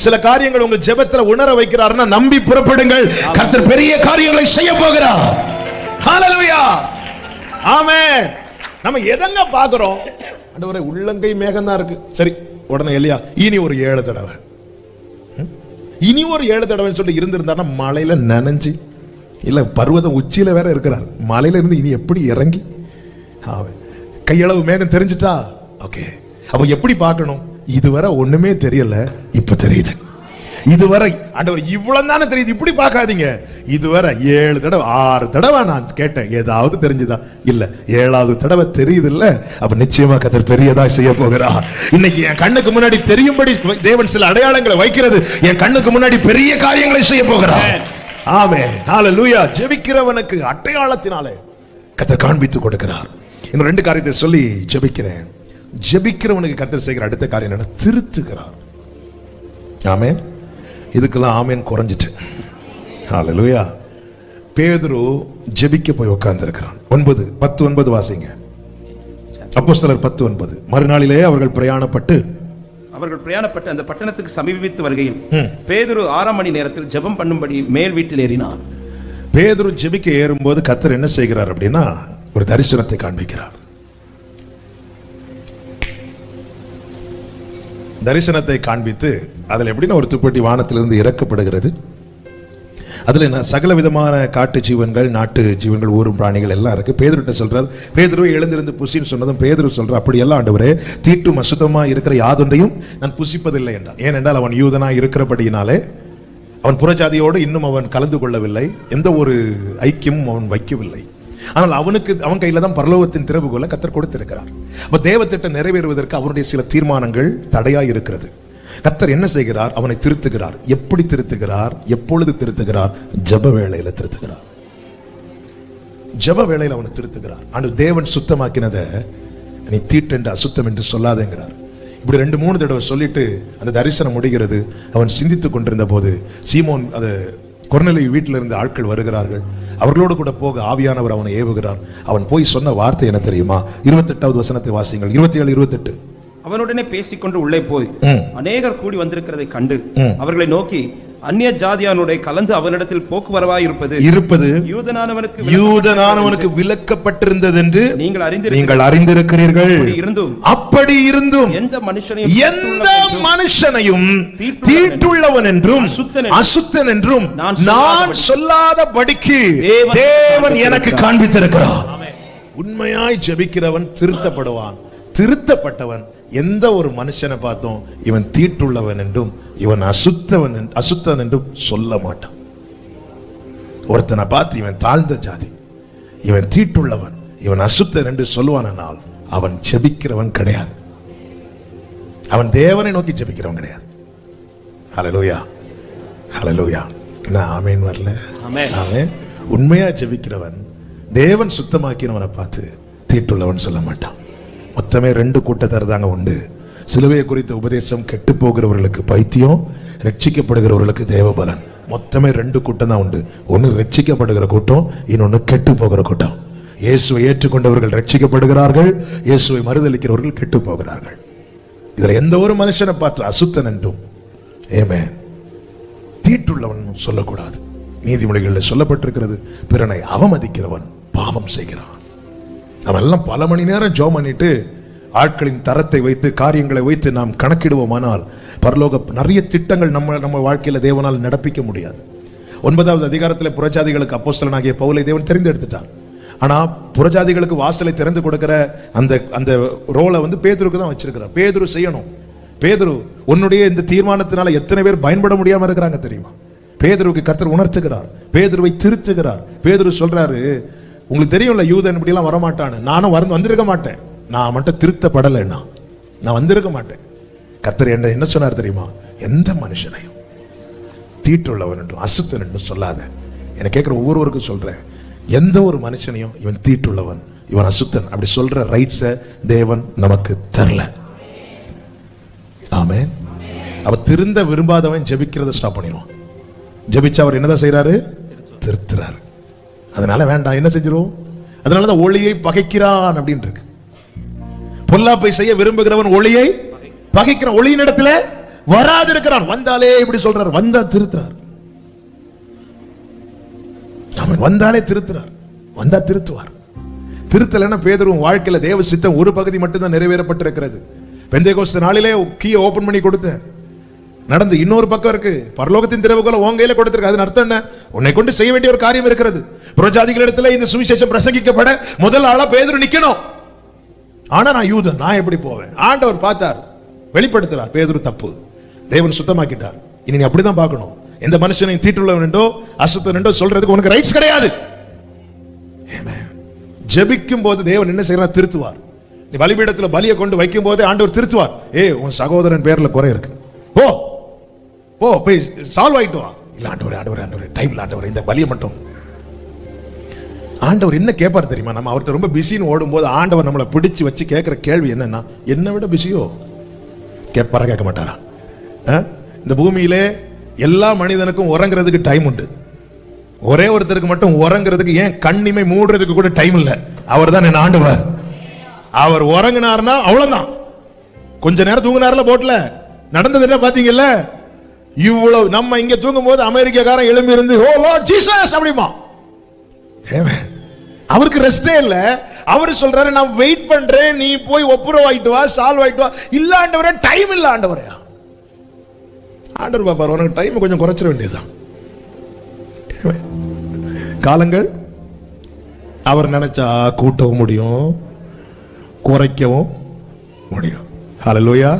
சில காரியங்கள் உங்க ஜெபத்துல உணர வைக்கிறார்னா நம்பி புறப்படுங்கள். கர்த்தர் பெரிய காரியங்களை செய்ய போகிறார். ஹல்லேலூயா, ஆமென். நம்ம எதங்க பாக்குறோம்? ஆண்டவரே உள்ளங்கை மேகம் தான் இருக்கு, சரி. உடனே எலியா இனி ஒரு 7 தடவை, இனி ஒரு 7 தடவைன்னு சொல்லி இருந்திருந்தாருன்னா மலையில நனைஞ்சு, இல்ல பர்வதம் உச்சியில வேற இருக்கிறார், மலையில இருந்து இனி எப்படி இறங்கி கையளவு மேகம் தெரிஞ்சுட்டா ஓகே. அப்ப எப்படி பார்க்கணும்? இதுவரை ஒண்ணுமே தெரியல, இப்ப தெரியுது. இதுவரை ஆண்டவர் இவ்வளவு தானே தெரியுது, இப்படி பார்க்காதீங்க. இதுவரை 7 தடவை 6 தடவை நான் கேட்டேன், ஏதாவது தெரிஞ்சுதா? இல்ல, 7வது தடவை தெரியுது இல்ல. அப்ப நிச்சயமா கர்த்தர் பெரியதா செய்ய போகிறார். இன்னைக்கு என் கண்ணுக்கு முன்னாடி தெரியும்படி தேவன் சில அடையாளங்களை வைக்கிறது. என் கண்ணுக்கு முன்னாடி பெரிய காரியங்களை செய்ய போகிறார். ஆமென், ஹல்லேலூயா. ஜெபிக்கிறவனுக்கு அடையாளத்தினாலே கர்த்தர் காண்பித்து கொடுக்கிறார். இன்னும் 2 காரியத்தை சொல்லி ஜெபிக்கிறேன். ஜெபிக்கிறவனுக்கு கர்த்தர் செய்கிற அடுத்த காரியம் என்ன? திருத்துகிறார். ஆமென். இதுக்கெல்லாம் ஆமென் குறைஞ்சிட்டு. ஹல்லேலூயா. பேதுரு ஜெபிக்க போய் உட்கார்ந்திருக்கிறான். 9:10-9 வாசிங்க. அப்போஸ்தலர் 10:9. மறுநாளிலே அவர்கள் பிரயாணப்பட்டு அந்த பட்டணத்துக்கு சமீபித்து வருகையில் பேதுரு 6 மணி நேரத்தில் ஜெபம் பண்ணும்படி மேல் வீட்டில் ஏறினார். பேதுரு ஜெபிக்க ஏறும்போது கர்த்தர் என்ன செய்கிறார் அப்படின்னா, ஒரு தரிசனத்தை காண்பிக்கிறார். தரிசனத்தை காண்பித்து அதில் எப்படின்னா ஒரு துப்பட்டி வானத்திலிருந்து இறக்கப்படுகிறது. அதுல சகல விதமான காட்டு ஜீவன்கள், நாட்டு ஜீவன்கள், ஊரும் பிராணிகள் எல்லாம் இருக்கு. பேதுருட்ட சொல்றார், பேதுருவை எழுந்திருந்து புசின்னு சொன்னதும் பேதுரு சொல்றார், அப்படி எல்லாம் ஆண்டவரே, தீட்டும் அசுத்தமா இருக்கிற யாதொன்றையும் நான் புசிப்பதில்லை என்றார். ஏனென்றால் அவன் யூதனா இருக்கிறபடியினாலே அவன் புறஜாதியோடு இன்னும் அவன் கலந்து கொள்ளவில்லை, எந்த ஒரு ஐக்கியமும் அவன் வைக்கவில்லை. ஆனால் அவன் கையில தான் பரலோகத்தின் திறவுகோலை கர்த்தர் கொடுத்திருக்கிறார். அப்ப தேவத்திட்டம் நிறைவேறுவதற்கு அவனுடைய சில தீர்மானங்கள் தடையாய் இருக்கிறது. கர்த்தர் என்ன செய்கிறார்? அவனை திருத்துகிறார். எப்படி திருத்துகிறார்? எப்பொழுது திருத்துகிறார்? ஜெப வேளையில திருத்துகிறார். ஜெப வேளையில அவனை திருத்துகிறார். ஆண்டு தேவன் சுத்தமாக்கினதை நீ தீட்டென்று அசுத்தம் என்று சொல்லாதேங்கிறார். இப்படி 2-3 தடவை சொல்லிட்டு அந்த தரிசனம் முடிகிறது. அவன் சிந்தித்துக் கொண்டிருந்த போது சீமோன், அது கொர்நேலியு வீட்டில் இருந்து ஆட்கள் வருகிறார்கள். அவர்களோடு கூட போக ஆவியானவர் அவனை ஏவுகிறார். அவன் போய் சொன்ன வார்த்தை என்ன தெரியுமா? 28வது வசனத்தை வாசிங்கள். 27-28. அவனுடனே பேசிக்கொண்டு உள்ளே போய் அநேகர் கூடி வந்திருக்கிறதை கண்டு அவர்களை நோக்கி, அந்நிய ஜாதியானுடைய கலந்து அவனிடத்தில் போக்குவரவாய் இருப்பது யூதனானவனுக்கு விலக்கப்பட்டிருந்தது என்று நீங்கள் அறிந்திருக்கிறீர்கள். அப்படி இருந்தும் எந்த மனுஷனையும் தீட்டுள்ளவன் என்றும் அசுத்தன் என்றும் நான் சொல்லாதபடிக்கு தேவன் எனக்கு காண்பித்திருக்கிறார். உண்மையாய் ஜெபிக்கிறவன் திருத்தப்படுவான். திருத்தப்பட்டவன் எந்த ஒரு மனுஷனை பார்த்தோம் இவன் தீட்டுள்ளவன் என்றும் இவன் அசுத்தன் என்றும் சொல்ல மாட்டான். ஒருத்தனை பார்த்து இவன் தாழ்ந்த ஜாதி, இவன் தீட்டுள்ளவன், இவன் அசுத்தன் என்று சொல்லுவானால் அவன் ஜெபிக்கிறவன் கிடையாது. அவன் தேவனை நோக்கி ஜெபிக்கிறவன் கிடையாது. ஹல்லேலூயா, ஹல்லேலூயா. நான் ஆமென் வரல. ஆமென். உண்மையா ஜெபிக்கிறவன் தேவன் சுத்தமாக்கினவனை பார்த்து தீட்டுள்ளவன் சொல்ல மாட்டான். மொத்தமே 2 கூட்டத்தார் தாங்க உண்டு. சிலுவையை குறித்த உபதேசம் கெட்டு போகிறவர்களுக்கு பைத்தியம், ரட்சிக்கப்படுகிறவர்களுக்கு தேவபலன். மொத்தமே 2 கூட்டம் தான் உண்டு. ஒன்னு ரட்சிக்கப்படுகிற கூட்டம், இன்னொன்னு கெட்டு போகிற கூட்டம். இயேசுவை ஏற்றுக்கொண்டவர்கள் ரட்சிக்கப்படுகிறார்கள், இயேசுவை மறுதலிக்கிறவர்கள் கெட்டு போகிறார்கள். இதுல எந்த ஒரு மனுஷனை பார்த்து அசுத்தன் என்றும் ஆமென் தீட்டுள்ளவன் சொல்லக்கூடாது. நீதிமொழிகளில் சொல்லப்பட்டிருக்கிறது, பிறனை அவமதிக்கிறவன் பாவம் செய்கிறான். நம்ம எல்லாம் பல மணி நேரம் ஜெபம் பண்ணிட்டு ஆட்களின் தரத்தை வைத்து காரியங்களை வைத்து நாம் கணக்கிடுவோமானால் பரலோக நிறைய திட்டங்கள் நம்ம வாழ்க்கையில தேவனால் நடப்பிக்க முடியாது. 9வது அதிகாரத்தில் புறஜாதிகளுக்கு அப்போஸ்தலனாகிய பவுலை தேவன் தெரிந்தெடுத்துட்டார். ஆனா புறஜாதிகளுக்கு வாசலை திறந்து கொடுக்கிற அந்த ரோலை பேதுருக்கு தான் வச்சிருக்கிறார். பேதுரு செய்யணும். பேதுரு, உன்னுடைய இந்த தீர்மானத்தினால எத்தனை பேர் பயன்பட முடியாம இருக்கிறாங்க தெரியுமா? பேதுருவுக்கு கர்த்தர் உணர்த்துகிறார், பேதுருவை திருத்துகிறார். பேதுரு சொல்றாரு, உங்களுக்கு தெரியும்ல யூதன் இப்படி எல்லாம் வரமாட்டான்னு. நானும் வந்திருக்க மாட்டேன், நான் மட்டும் திருத்தப்படலை, நான் வந்திருக்க மாட்டேன். கர்த்தர் என்ன சொன்னார் தெரியுமா? எந்த மனுஷனையும் தீட்டுள்ளவன் என்றும் அசுத்தன் என்றும் சொல்லாத. என்ன கேட்கிற ஒவ்வொருவருக்கும் சொல்றேன், எந்த ஒரு மனுஷனையும் இவன் தீட்டுள்ளவன், இவன் அசுத்தன் அப்படி சொல்ற ரைட்ஸை தேவன் நமக்கு தரல. ஆமென். அவ திருந்த விரும்பாதவன் ஜெபிக்கிறத ஸ்டாப் பண்ணிடுவான். ஜெபிச்சா அவர் என்னதான் செய்யறாரு? திருத்துறாரு. அதனால வேண்டாம், என்ன செஞ்சிரும்? அதனாலதான் ஒளியை பகைக்கிறான் அப்படின்னு இருக்கு. பொல்லாப்பை செய்ய விரும்புகிறவன் ஒளியை பகைக்கிறான், ஒளியின் இடத்துல வராது இருக்கிறான். வந்தாலே இப்படி சொல்றார், வந்தா திருத்துறார். வந்தாலே திருத்துறார், வந்தா திருத்துவார். திருத்தலைன்னா பேதுருவின் வாழ்க்கையில தேவ சித்தம் ஒரு பகுதி மட்டும்தான் நிறைவேறப்பட்டிருக்கிறது. பெந்தேகோஸ்து நாளிலே கீயை ஓபன் பண்ணி கொடுத்தேன், நடந்து இன்னொரு பக்கம் இருக்கு. பரலோகத்தின் திறவுகோலை உன் கையில கொடுத்திருக்கு. அதன் அர்த்தம் என்ன? உன்னை கொண்டு செய்ய வேண்டிய ஒரு காரியம் இருக்கிறது. புறஜாதிகளிடத்துல இந்த சுவிசேஷம் பிரசங்கிக்கப்பட முதல் ஆளா பேதுரு நிக்கணும். ஆனா நான் யூதன், நான் எப்படி போவேன்? ஆண்டவர் பார்த்தார், வெளிப்படுத்துறார், பேதுரு தப்பு, தேவன் சுத்தமாக்கிட்டார். இனி நீ அப்படிதான் பார்க்கணும். எந்த மனுஷனையும் தீட்டுள்ளவன் என்றோ அசுத்தன் என்றோ சொல்றதுக்கு உனக்கு ரைட்ஸ் கிடையாது. ஜெபிக்கும் போது தேவன் என்ன செய்யறார்? திருத்துவார். நீ பலிபீடத்துல பலியை கொண்டு வைக்கும் போதே ஆண்டவர் திருத்துவார். உன் சகோதரன் பேர்ல குறை இருக்கு, போ போய் சால்வ் ஆயிட்டு வா. இல்ல ஆண்டவரே ஆண்டவரே ஆண்டவரே டைம் இல்ல ஆண்டவரே, இந்த பலியை மட்டும். ஆண்டவர் என்ன கேட்பார் தெரியுமா? நம்ம அவர்கிட்ட ரொம்ப பிஸின்னு ஓடும் போது ஆண்டவர் நம்மளை பிடிச்சு வச்சு கேட்கிற கேள்வி என்னன்னா, என்னை விட பிஸியோ? கேட்பாரா? கேட்க மாட்டாரா? இந்த பூமியிலே எல்லா மனிதனுக்கும் உறங்குறதுக்கு டைம் உண்டு. ஒரே ஒருத்தருக்கு மட்டும் உறங்குறதுக்கு, ஏன் கண்ணிமை மூடுறதுக்கு கூட டைம் இல்ல. அவர் தான் என் ஆண்டவர். அவர் உறங்கினார்னா அவ்வளவுதான். கொஞ்ச நேரம் தூங்கினார்ல போட்ல, நடந்தது என்ன பாத்தீங்கல்ல? இவ்வளவு நம்ம இங்க தூங்கும் போது அமெரிக்காக்காரன் எழும்பி இருந்து ஓ லார்ட் ஜீசஸ் அப்படிமா. அவருக்கு ரெஸ்டே இல்ல. அவரு சொல்றாரு நான் வெயிட் பண்றேன், நீ போய் ஒப்புரவாயிட்டு வா, சால்வ் ஆயிட்டு வா. இல்ல ஆண்டவரே, டைம் இல்ல ஆண்டவரே. ஆண்டவர் பாப்பார், உனக்கு டைம் கொஞ்சம் குறைச்சிட வேண்டியதுதான். காலங்கள் அவர் நினைச்சா கூட்டவும் முடியும், குறைக்கவும் முடியும். ஹல்லேலூயா.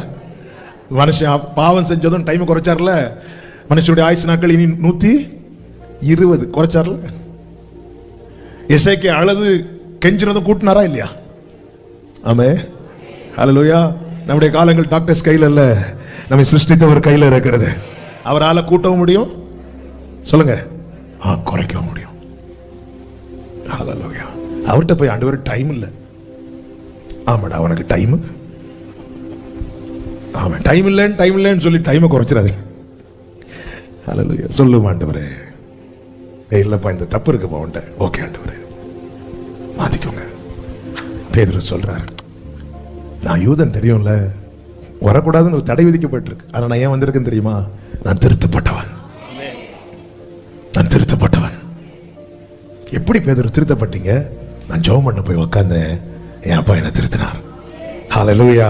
மனுஷன் பாவம் செஞ்சதும் டைம் குறைச்சார்ல. மனுஷனுடைய ஆயுசு நாட்கள் இனி 120 குறைச்சார்ல. எசேக்கியா அழுது கெஞ்சினதும் கூட்டினாரா இல்லையா? ஆமே. ஹல்லேலூயா. நம்முடைய காலங்கள் டாக்டர்ஸ் கையில் இல்ல, நம்மை சிருஷ்டித்தவர் கையில் இருக்கிறது. அவரால் கூட்டவும் முடியும், சொல்லுங்க, குறைக்கவும் முடியும். ஹல்லேலூயா. அவர்கிட்ட போய் ஆண்டவர் டைம் இல்லை, ஆமாடா உனக்கு டைம், ஆமா டைம் இல்லைன்னு சொல்லி டைமை குறைச்சிடாது. ஹல்லேலூயா. சொல்லும் ஆண்டவரே, இல்லப்பா இந்த தப்பு இருக்குப்பா உன்ட்ட. ஓகே ஆண்டவரே, மாத்திக்கோங்க. பேதுரு சொல்றாரு, நான் யூதன் தெரியும்ல, வரக்கூடாதுன்னு ஒரு தடை விதிக்கப்பட்டிருக்கு. ஆனா நான் ஏன் வந்திருக்கேன் தெரியுமா? நான் திருத்தப்பட்டவன். நான் திருத்தப்பட்டவன். எப்படி பேதுரு திருத்தப்பட்டீங்க? நான் ஜெபம் பண்ண போய் உட்கார்ந்தேன், என் அப்பா என்ன திருத்தினார். ஹல்லேலூயா.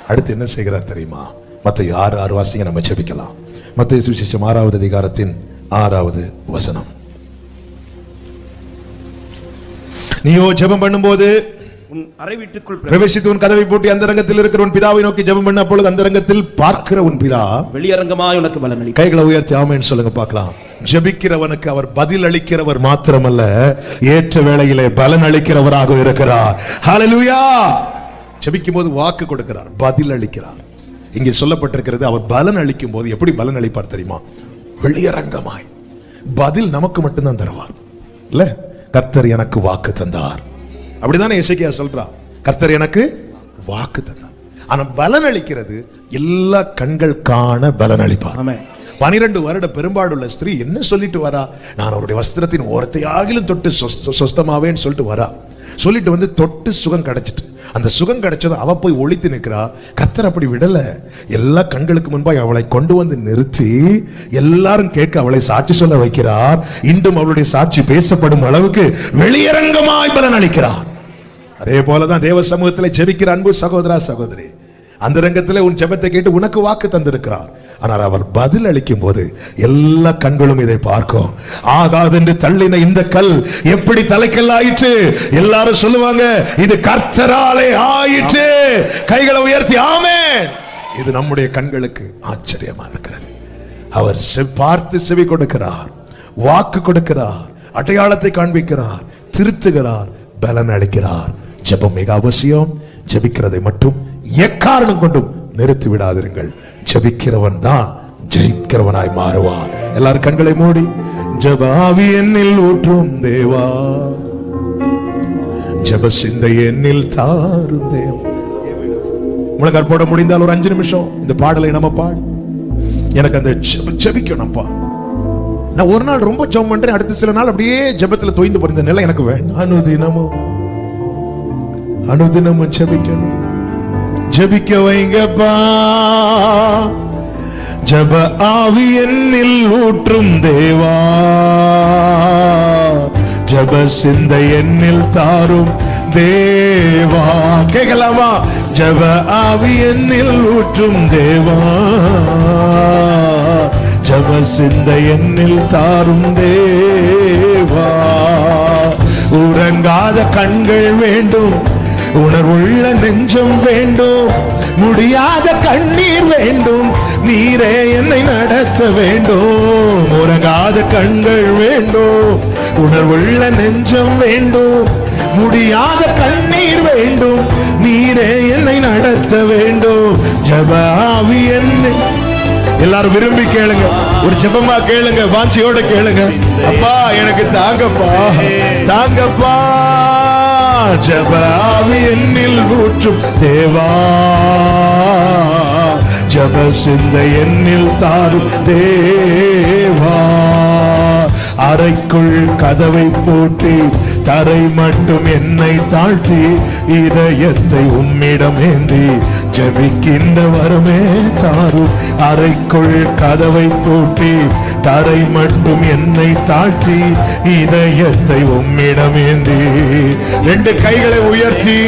அடுத்து என்ன செய்கிறார் தெரியுமா? மத்தேயு 6:6 வாசிங்க, நம்ம ஜெபிக்கலாம். மத்தேயு சுவிசேஷம் 6வது அதிகாரத்தின் 6வது வசனம். நீயோ ஜெபம் பண்ணும்போது உன் அறை வீட்டுக்குள் பிரவேசித்து உன் கதவை பூட்டி அந்தரங்கத்தில் இருக்கிற உன் பிதாவை நோக்கி ஜெபம் பண்ண, அப்பொழுது அந்தரங்கத்தில் பார்க்கிற உன் பிதா வெளியரங்கமாய் உனக்கு பலன் அளிப்பார். கைகளை உயர்த்தி ஆமென் சொல்லுங்க பார்க்கலாம். ஜெபிக்கிறவனுக்கு அவர் பதில் அளிக்கிறவர் மாத்திரமல்ல, ஏற்ற வேளையிலே பலன் அளிக்கிறவராக இருக்கிறார். ஹல்லேலூயா. ஜெபிக்கும் போது வாக்கு கொடுக்கிறார், பதில் அளிக்கிறார். இங்கே சொல்லப்பட்டிருக்கிறது, அவர் பலன் அளிக்கும் போது எப்படி பலன் அளிப்பார் தெரியுமா? வெளியரங்கமாய். பதில் நமக்கு மட்டும்தான் தருவார் இல்ல. கர்த்தர் எனக்கு வாக்கு தந்தார், அப்படிதானே எசேக்கியா சொல்றா. கர்த்தர் எனக்கு வாக்கு தந்தார். ஆனா பலன் அளிக்கிறது எல்லா கண்கள் காண பலன் அளிப்பார். 12 வருட பெரும்பாடுள்ள ஸ்திரீ என்ன சொல்லிட்டு வரா? நான் அவருடைய வஸ்திரத்தின் ஓரத்தையாகிலும் தொட்டு சொஸ்தமாவேன்னு சொல்லிட்டு வரா. சொல்லிட்டு வந்து தொட்டு சுகம் கிடைச்சிட்டு, அந்த சுகம் கிடைச்சதும் அவ போய் ஒளித்து நிற்கிறா. கர்த்தர் அப்படி விடல. எல்லா கண்களுக்கு முன்பாக அவளை கொண்டு வந்து நிறுத்தி எல்லாரும் கேட்க அவளை சாட்சி சொல்ல வைக்கிறார். இன்றும் அவளுடைய சாட்சி பேசப்படும் அளவுக்கு வெளியரங்கமாய் பலன் அளிக்கிறார். அதே போலதான் தேவ சமூகத்தில் ஜெபிக்கிற அன்பு சகோதரா சகோதரி, அந்த ரங்கத்தில் உன் ஜெபத்தை கேட்டு உனக்கு வாக்கு தந்திருக்கிறார். ஆனால் அவர் பதில் அளிக்கும் போது எல்லா கண்களும் இதை பார்க்கும். ஆகாது என்று தள்ளின இந்த கல் எப்படி தலைக்கல் ஆயிற்று? எல்லாரும் சொல்லுவாங்க, இது கர்த்தராலே ஆயிற்று. கைகளை உயர்த்தி ஆமென். இது நம்முடைய கண்களுக்கு ஆச்சரியமா இருக்கிறது. அவர் பார்த்து செவி கொடுக்கிறார், வாக்கு கொடுக்கிறார், அடையாளத்தை காண்பிக்கிறார், திருத்துகிறார், பலன் அளிக்கிறார். ஜெபம் மிக அவசியம். ஜெபிக்கிறதை மட்டும் எக்காரணம் கொண்டும் நிறுத்தி விடாதிருங்கள். ஜெபிக்கிறவன் தான் ஜெயிக்கிறவனாய் மாறுவான். எல்லாரும் கண்களை மூடி, ஜெப ஆவி என்னில் ஊற்றும் தேவா, ஜெப சிந்தை என்னில் தாரும் தேவா. முழங்கால் போட முடிந்தால் ஒரு 5 நிமிஷம் இந்த பாடலை நம்ம பாடி, எனக்கு அந்த ஜெபிக்கணும்ப்பா. நான் ஒரு நாள் ரொம்ப ஜெபம் பண்றேன், அடுத்த சில நாள் அப்படியே ஜெபத்துல தொய்ந்து போற நிலை எனக்கு வேண்டாம். அனுதினமும் ஜெபிக்கணும். ஜெபிக்க வைங்கப்பா, ஜெப ஆவி என்னில் ஊற்றும் தேவா, ஜெப சிந்தை என்னில் தாரும் தேவா. கேட்கலாமா? ஜெப ஆவி என்னில் ஊற்றும் தேவா, ஜெப சிந்தை என்னில் தாரும் தேவா. உறங்காத கண்கள் வேண்டும், உணர்வுள்ள நெஞ்சம் வேண்டும், முடியாத கண்ணீர் வேண்டும், நீரே என்னை நடத்த வேண்டும். உறங்காத கண்கள் வேண்டும், உணர்வுள்ள நெஞ்சம் வேண்டும், முடியாத கண்ணீர் வேண்டும், நீரே என்னை நடத்த வேண்டும். ஜெப ஆவி என்னை, எல்லாரும் விரும்பி கேளுங்க, ஒரு ஜெபமா கேளுங்க, வாஞ்சியோட கேளுங்க. அப்பா எனக்கு தாங்கப்பா, தாங்கப்பா. ஜெப ஆவி என்னில் ஊற்றும் தேவா, ஜெப சிந்தை என்னில் தாரும் தேவா. அறைக்குள் கதவை போட்டு தரை மட்டும் என்னை தாழ்த்தி இதயத்தை உம்மிடம் ஏந்தி ஜெபிக்கின்ற வரமே தாரும். அறைக்குள் கதவை போட்டு தரை மட்டும் என்னை தாழ்த்தி இதயத்தை உம்மிடம் ஏந்தி. ரெண்டு கைகளை உயர்த்தி,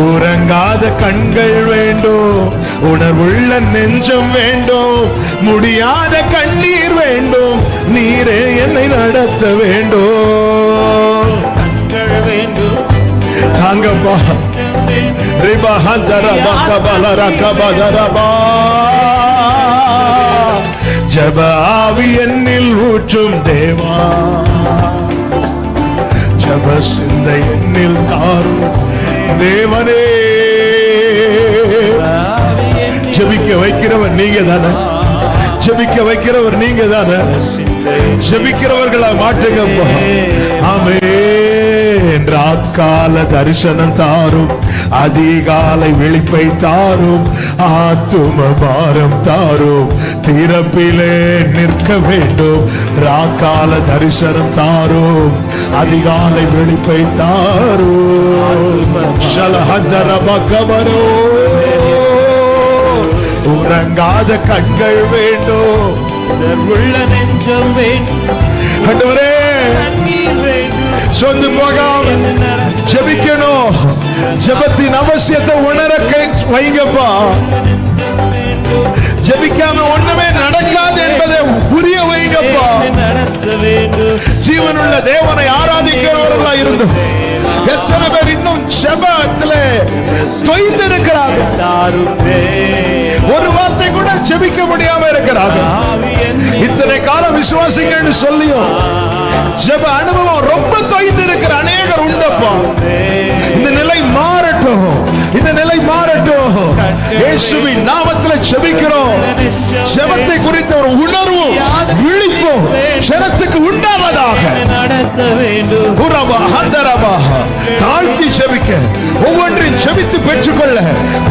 உறங்காத கண்கள் வேண்டும், உணர்வுள்ள நெஞ்சம் வேண்டும், முடியாத கண்ணீர் வேண்டும், நீரே என்னை நடத்த வேண்டும். கண்கள் வேண்டும் தாங்கப்பா. ஜப ஆவி என்னில் ஊற்றும் தேவா, ஜப சிந்தை என்னில் தாரும் தேவனே. ஜெபிக்க வைக்கிறவர் நீங்க தானே, ஜெபிக்க வைக்கிறவர் நீங்க தானே. ஜெபிக்கிறவர்களா மாட்டுங்கப்பா. ஆமென். ராக்கால தரிசனம் தாரும், அதிகாலை விழிப்பை தாரும், ஆத்தும பாரம் தாரும், திறப்பிலே நிற்க வேண்டும். ராக்கால தரிசனம் தாரும், அதிகாலை விழிப்பை தாரும். ஷலஹதரபகபரோ, உறங்காத கண்கள் வேண்டும், உள்ள நெஞ்சம் வேண்டும், ஆண்டவரே கண்ணீர் வேண்டும். சொந்து போகாம ஜெபிக்கணும். ஜெபத்தின் அவசியத்தை உணர வைங்கப்பா. ஜெபிக்காம ஒண்ணுமே நடக்காது என்பதை புரிய வைங்கப்பா. நடத்த வேண்டும். ஜீவனுள்ள தேவனை ஆராதிக்கிறவர்களா இருந்தோம். எத்தனை பேர் இன்னும் ஜெபத்திலே தொய்ந்திருக்கிறாங்க. ஒரு வார்த்தை கூட ஜெபிக்க முடியாம இருக்கிறாங்க. இத்தனை காலம் விசுவாசிங்கன்னு சொல்லியும் ஜெப அனுபவம் ரொம்ப தொய்ந்திருக்கிற அநேகர் உண்டப்பா. இந்த நிலை மாறட்டும், இந்த நிலை மாறட்டும். இயேசுவின் நாமத்தில் ஜெபிக்கிறோம். ஜெபத்தை குறித்த ஒரு உணர்வும் விழிப்பும் ஜனத்துக்கு உண்டாவதாக. தாழ்த்தி ஜெபிக்க, ஒவ்வொன்றையும் ஜெபித்து பெற்றுக்கொள்ள,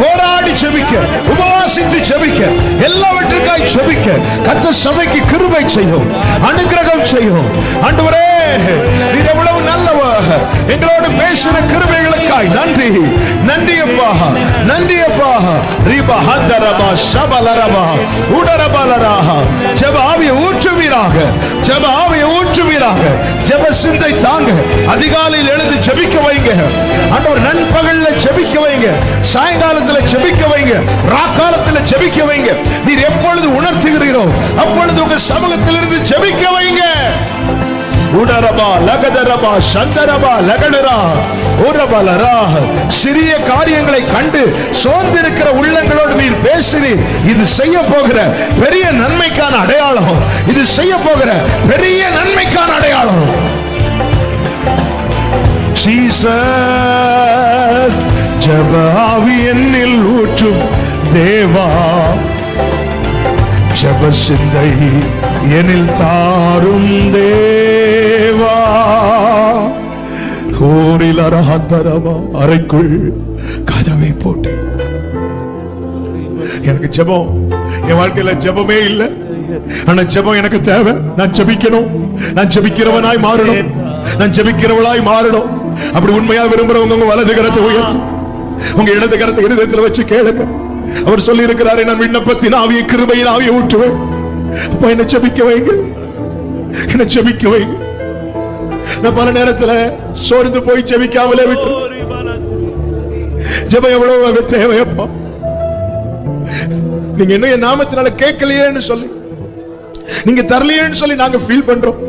போராடி ஜெபிக்க, உபவாசித்து ஜெபிக்க, எல்லாவற்றுக்காய் ஜெபிக்க கர்த்தர் சபைக்கு கிருபை செய்யும், அனுக்கிரகம் செய்யும். ஆண்டவரே, நீர் எவ்வளவு நல்லவர். எங்களோடு பேசுகிற கிருபைகளுக்காய் நன்றி. நன்றி அப்பா, நன்றி அப்பா. ரீபா ஹந்தரபா ஷபலரபா உடரபலராக. ஜெப ஆவியை ஊற்றுவீராக, ஜெப ஆவியை ஊற்றுவீராக. ஜெப சிந்தை தாங்க. அதிகாலையில் எழுந்து ஜெபிக்க வைங்க ஆண்டவர். நண்பகல்ல ஜெபிக்க வைங்க, சாயங்காலத்துல ஜெபிக்க வைங்க, ராக்காலத்துல ஜெபிக்க வைங்க. நீர் எப்பொழுது உணர்த்துகிறீரோ அப்பொழுது உங்க சமூகத்திலிருந்து ஜெபிக்க வைங்க. உடரபா லகதரபா சந்தரபா லகடரா உரபலரா. சிறிய காரியங்களை கண்டு சோர்ந்திருக்கிற உள்ளங்களோடு நீர் பேசுறீர். இது செய்ய போகிற பெரிய நன்மைக்கான அடையாளம், இது செய்ய போகிற பெரிய நன்மைக்கான அடையாளம். ஜீசஸ், ஜெப ஆவி என்னில் ஊற்றும் தேவா, ஜெப சிந்தை எனில் தாரும் தேவா. அறைக்குள் கதவை போட்டு. எனக்கு ஜெபம், என் வாழ்க்கையில ஜெபமே இல்லை. ஆனா ஜெபம் எனக்கு தேவை. நான் ஜெபிக்கணும், நான் ஜெபிக்கிறவனாய் மாறணும், நான் ஜெபிக்கிறவளாய் மாறணும். அப்படி உண்மையா விரும்புறவங்க உங்க வலது கரத்தை உயர்த்து, உங்க இடது கரத்தை இருதயத்தில் வச்சு கேளுங்க. அவர் சொல்லி இருக்கிறாரே, நான் விண்ணப்பத்தின் ஆவியை கிருபையின் ஆவியை ஊற்றுவேன். அப்ப என்ன ஜெபிக்க வைங்க, என்ன ஜெபிக்க வைங்க. நான் பல நேரத்துல சோர்ந்து போய் ஜெபிக்காமலே விட்டு. ஜெபம் எவ்வளவு தேவையப்பா. நீங்க என்ன என் நாமத்தினால கேட்கலையேன்னு சொல்லி, நீங்க தரலையேன்னு சொல்லி நாங்க ஃபீல் பண்றோம்.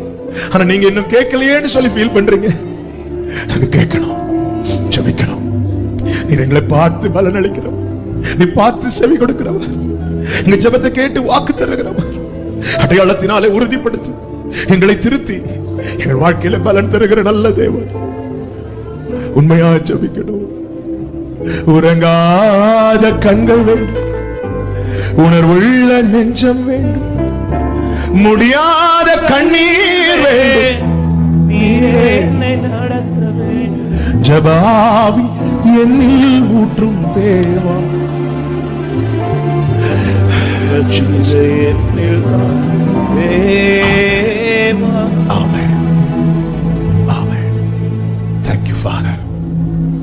ஆனா நீங்க இன்னும் கேட்கலையேன்னு சொல்லி ஃபீல் பண்றீங்க. நாங்க கேட்கணும், ஜெபிக்கணும். நீர் எங்களை பார்த்து பலன் அளிக்கிறவர், நீ பார்த்து செவி கொடுக்கிறவர், எங்க ஜெபத்தை கேட்டு வாக்கு தருகிறவர், அடையாளத்தினாலே உறுதிப்படுத்தி எங்களை திருத்தி எங்கள் வாழ்க்கையில பலன் தருகிற நல்ல தேவன். உண்மையா ஜெபிக்கணும். உறங்காத கண்கள் வேண்டும், உணர்வுள்ள நெஞ்சம் வேண்டும், முடியாத கண்ணீர் வேண்டும். ஜெப ஆவி என்னில் ஊற்றும் தேவா. பிரசங்க என்னில் தான் தேவா. ஆமென். ஆமென். Thank you Father.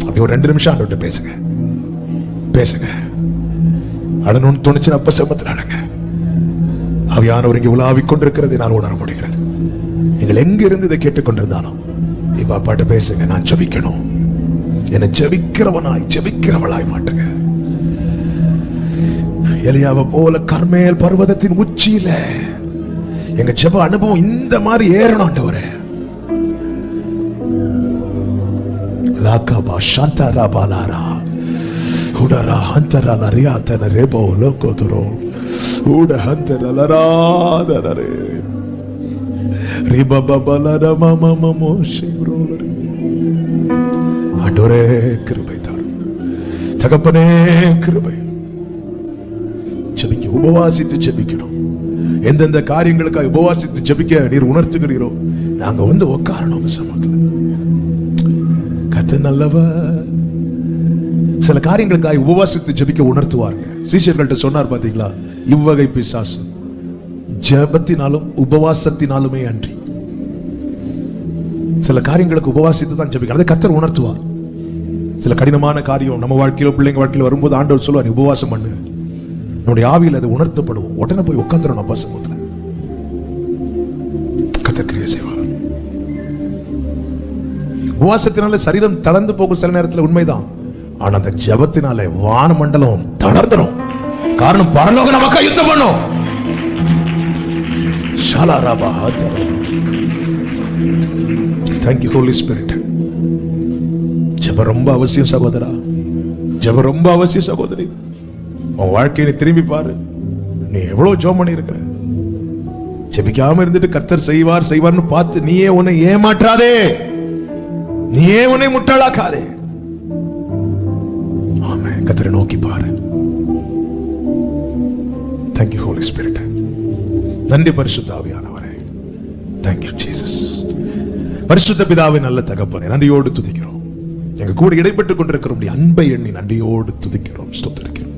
அப்படி ஒரு 2 நிமிஷம் ஆண்டவர்ட்ட பேசுங்க. பேசுங்க. அழணும்னு தோணுச்சுன்னா அப்ப சமத்தில் அழங்க. ஆவியானவர் இங்கே உலாவிக் கொண்டிருக்கிறதை நான் உணர முடிகிறது. நீங்கள் எங்கிருந்து இதை கேட்டுக்கொண்டிருந்தாலும் இப்ப அப்பாட்ட பேசுங்க. நான் ஜெபிக்கணும். என்னை ஜெபிக்கிறவனாய் ஜெபிக்கிறவளாய் மாட்டுங்க. எலியாவை போல கர்மேல் பர்வதத்தின் உச்சியில எங்க ஜெப அனுபவம் இந்த மாதிரி ஏறணும் ஆண்டவரே. லாகபா சாந்தரா பாலாரா உடரா ஹந்தரா லரியாதன ரெபோ லோகோதரோ உட ஹந்தரலராதனரே ரிபபபலர மமமமோ ஷிப்ரோலரி. ஆண்டவரே கிருபை தாரும். தகப்பனே கிருபை. ஜெபிக்க உபவாசித்து ஜெபிக்கணும். எந்தெந்த காரியங்களுக்காக உபவாசித்து ஜெபிக்க நீர் உணர்த்துகிறீரோ நாங்க வந்து உட்காரணும் உங்க சமூகத்தில். கர்த்தர் நல்லவர். சில காரியங்களுக்காக உபவாசித்து ஜெபிக்க உணர்த்துவார்கள். சீஷர்கள்ட்ட சொன்னார் பாத்தீங்களா, இவ்வகை பிசாசு ஜெபத்தினாலும் உபவாசத்தினாலுமே அன்றி. சில காரியங்களுக்கு உபவாசித்து தான் ஜெபிக்கணும். அதை கர்த்தர் உணர்த்துவார். சில கடினமான காரியம் நம்ம வாழ்க்கையில பிள்ளைங்க வாழ்க்கையில வரும்போது ஆண்டவர் சொல்லுவார், நீ உபவாசம் பண்ணு. நம்முடைய ஆவியில் அது உணர்த்தப்படுவோம். உடனே போய் உட்காந்துடணும் அப்பா சமூகத்தில். கர்த்தர் கிரியை செய்வார். உபவாசத்தினால சரீரம் தளர்ந்து போகும் சில நேரத்தில் உண்மைதான். ஆனா அந்த ஜெபத்தினாலே வான மண்டலம் தளர்ந்துடும். காரணம் பரலோகம் நமக்கு யுத்தம் பண்ணும். Thank you Holy Spirit. ஜெபம் ரொம்ப அவசியம் சகோதரா. ஜெபம் ரொம்ப அவசியம் சகோதரி. உன் வாழ்க்கையை திரும்பி பாரு. நீ எவ்வளவு ஜெபம் பண்ணி இருக்கிற. ஜெபிக்காம இருந்துட்டு கர்த்தர் செய்வார் செய்வார்னு பார்த்து நீயே உன்னை ஏமாற்றாதே. நீயே உன்னை முட்டாளாக்காதே. ஆமென். கர்த்தரை நோக்கி பாரு. Thank you Holy Spirit. நன்றி பரிசுத்த ஆவியானவரே. Thank you Jesus. பரிசுத்த பிதாவே, நல்ல தகப்பனே, நன்றியோடு துதிக்கிறோம். எங்க கூட இடைப்பட்டுக் கொண்டிருக்கிற அன்பை எண்ணி நன்றியோடு துதிக்கிறோம், ஸ்தோத்திரிக்கிறோம்.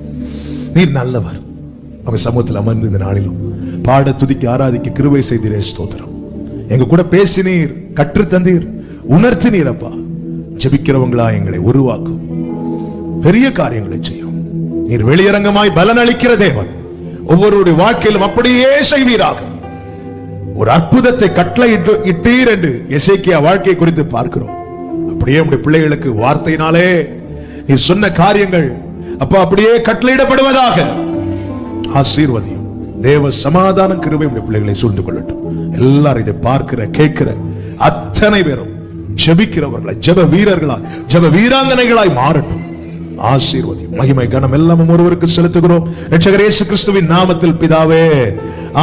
நீர் நல்லவர். உங்க சமூகத்தில் அமர்ந்து இந்த நாளிலும் பாட துதிக்க ஆராதிக்க கிருபை செய்தீரே, ஸ்தோத்திரம். எங்க கூட பேசினீர், கற்று தந்தீர், உணர்த்தினீர் அப்பா. ஜெபிக்கிறவங்களா எங்களை உருவாக்கும், பெரிய காரியங்களை செய்யும். நீர் வெளியரங்கமாய் பலன் அளிக்கிற தேவன். ஒவ்வொருடைய வாழ்க்கையிலும் அப்படியே செய்வீராக. ஒரு அற்புதத்தை கட்டளை இட்டீர் என்று எசேக்கியா வாழ்க்கை குறித்து பார்க்கிறோம். அப்படியே உடைய பிள்ளைகளுக்கு வார்த்தையினாலே நீ சொன்ன காரியங்கள் அப்பா அப்படியே கட்டளையிடப்படுவதாக. ஆசீர்வதியும். தேவ சமாதானம் கிருபை உடைய பிள்ளைகளை சூழ்ந்து கொள்ளட்டும். எல்லாரும் இதை பார்க்கிற கேட்கிற அத்தனை பேரும் ஜெபிக்கிறவர்களாய், ஜெப வீரர்களாய், ஜெப வீராங்கனைகளாய் மாறட்டும். ஆசீர்வதி. மகிமை கனம் எல்லாமும் ஒருவருக்கு செலுத்துகிறோம், இரட்சகர் இயேசு கிறிஸ்துவின் நாமத்தில் பிதாவே,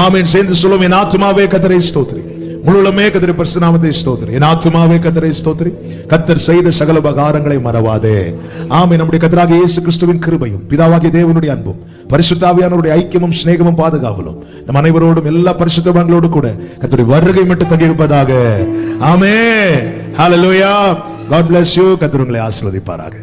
ஆமென். சேர்ந்து சொல்லுவோம், என் ஆத்துமாவே கர்த்தரை ஸ்தோத்திரி, முழுமே கர்த்தருடைய பரிசுத்த நாமத்தை ஸ்தோத்திரி. என் ஆத்துமாவே கர்த்தரை ஸ்தோத்திரி, கர்த்தர் செய்த சகல உபகாரங்களை மறவாதே. ஆமென். நம்முடைய கர்த்தராகிய இயேசு கிறிஸ்துவின் கிருபையும் பிதாவாகிய தேவனுடைய அன்பும் பரிசுத்த ஆவியானவருடைய ஐக்கியமும் சிநேகமும் பாதுகாவலும் நம் அனைவரோடும் எல்லா பரிசுத்தவான்களோடு கூட கர்த்தருடைய வருகை மட்டும் தங்கியிருப்பதாக. ஆமென். ஹalleluya. God bless you. கர்த்தர் உங்களை ஆசீர்வதிப்பாராக.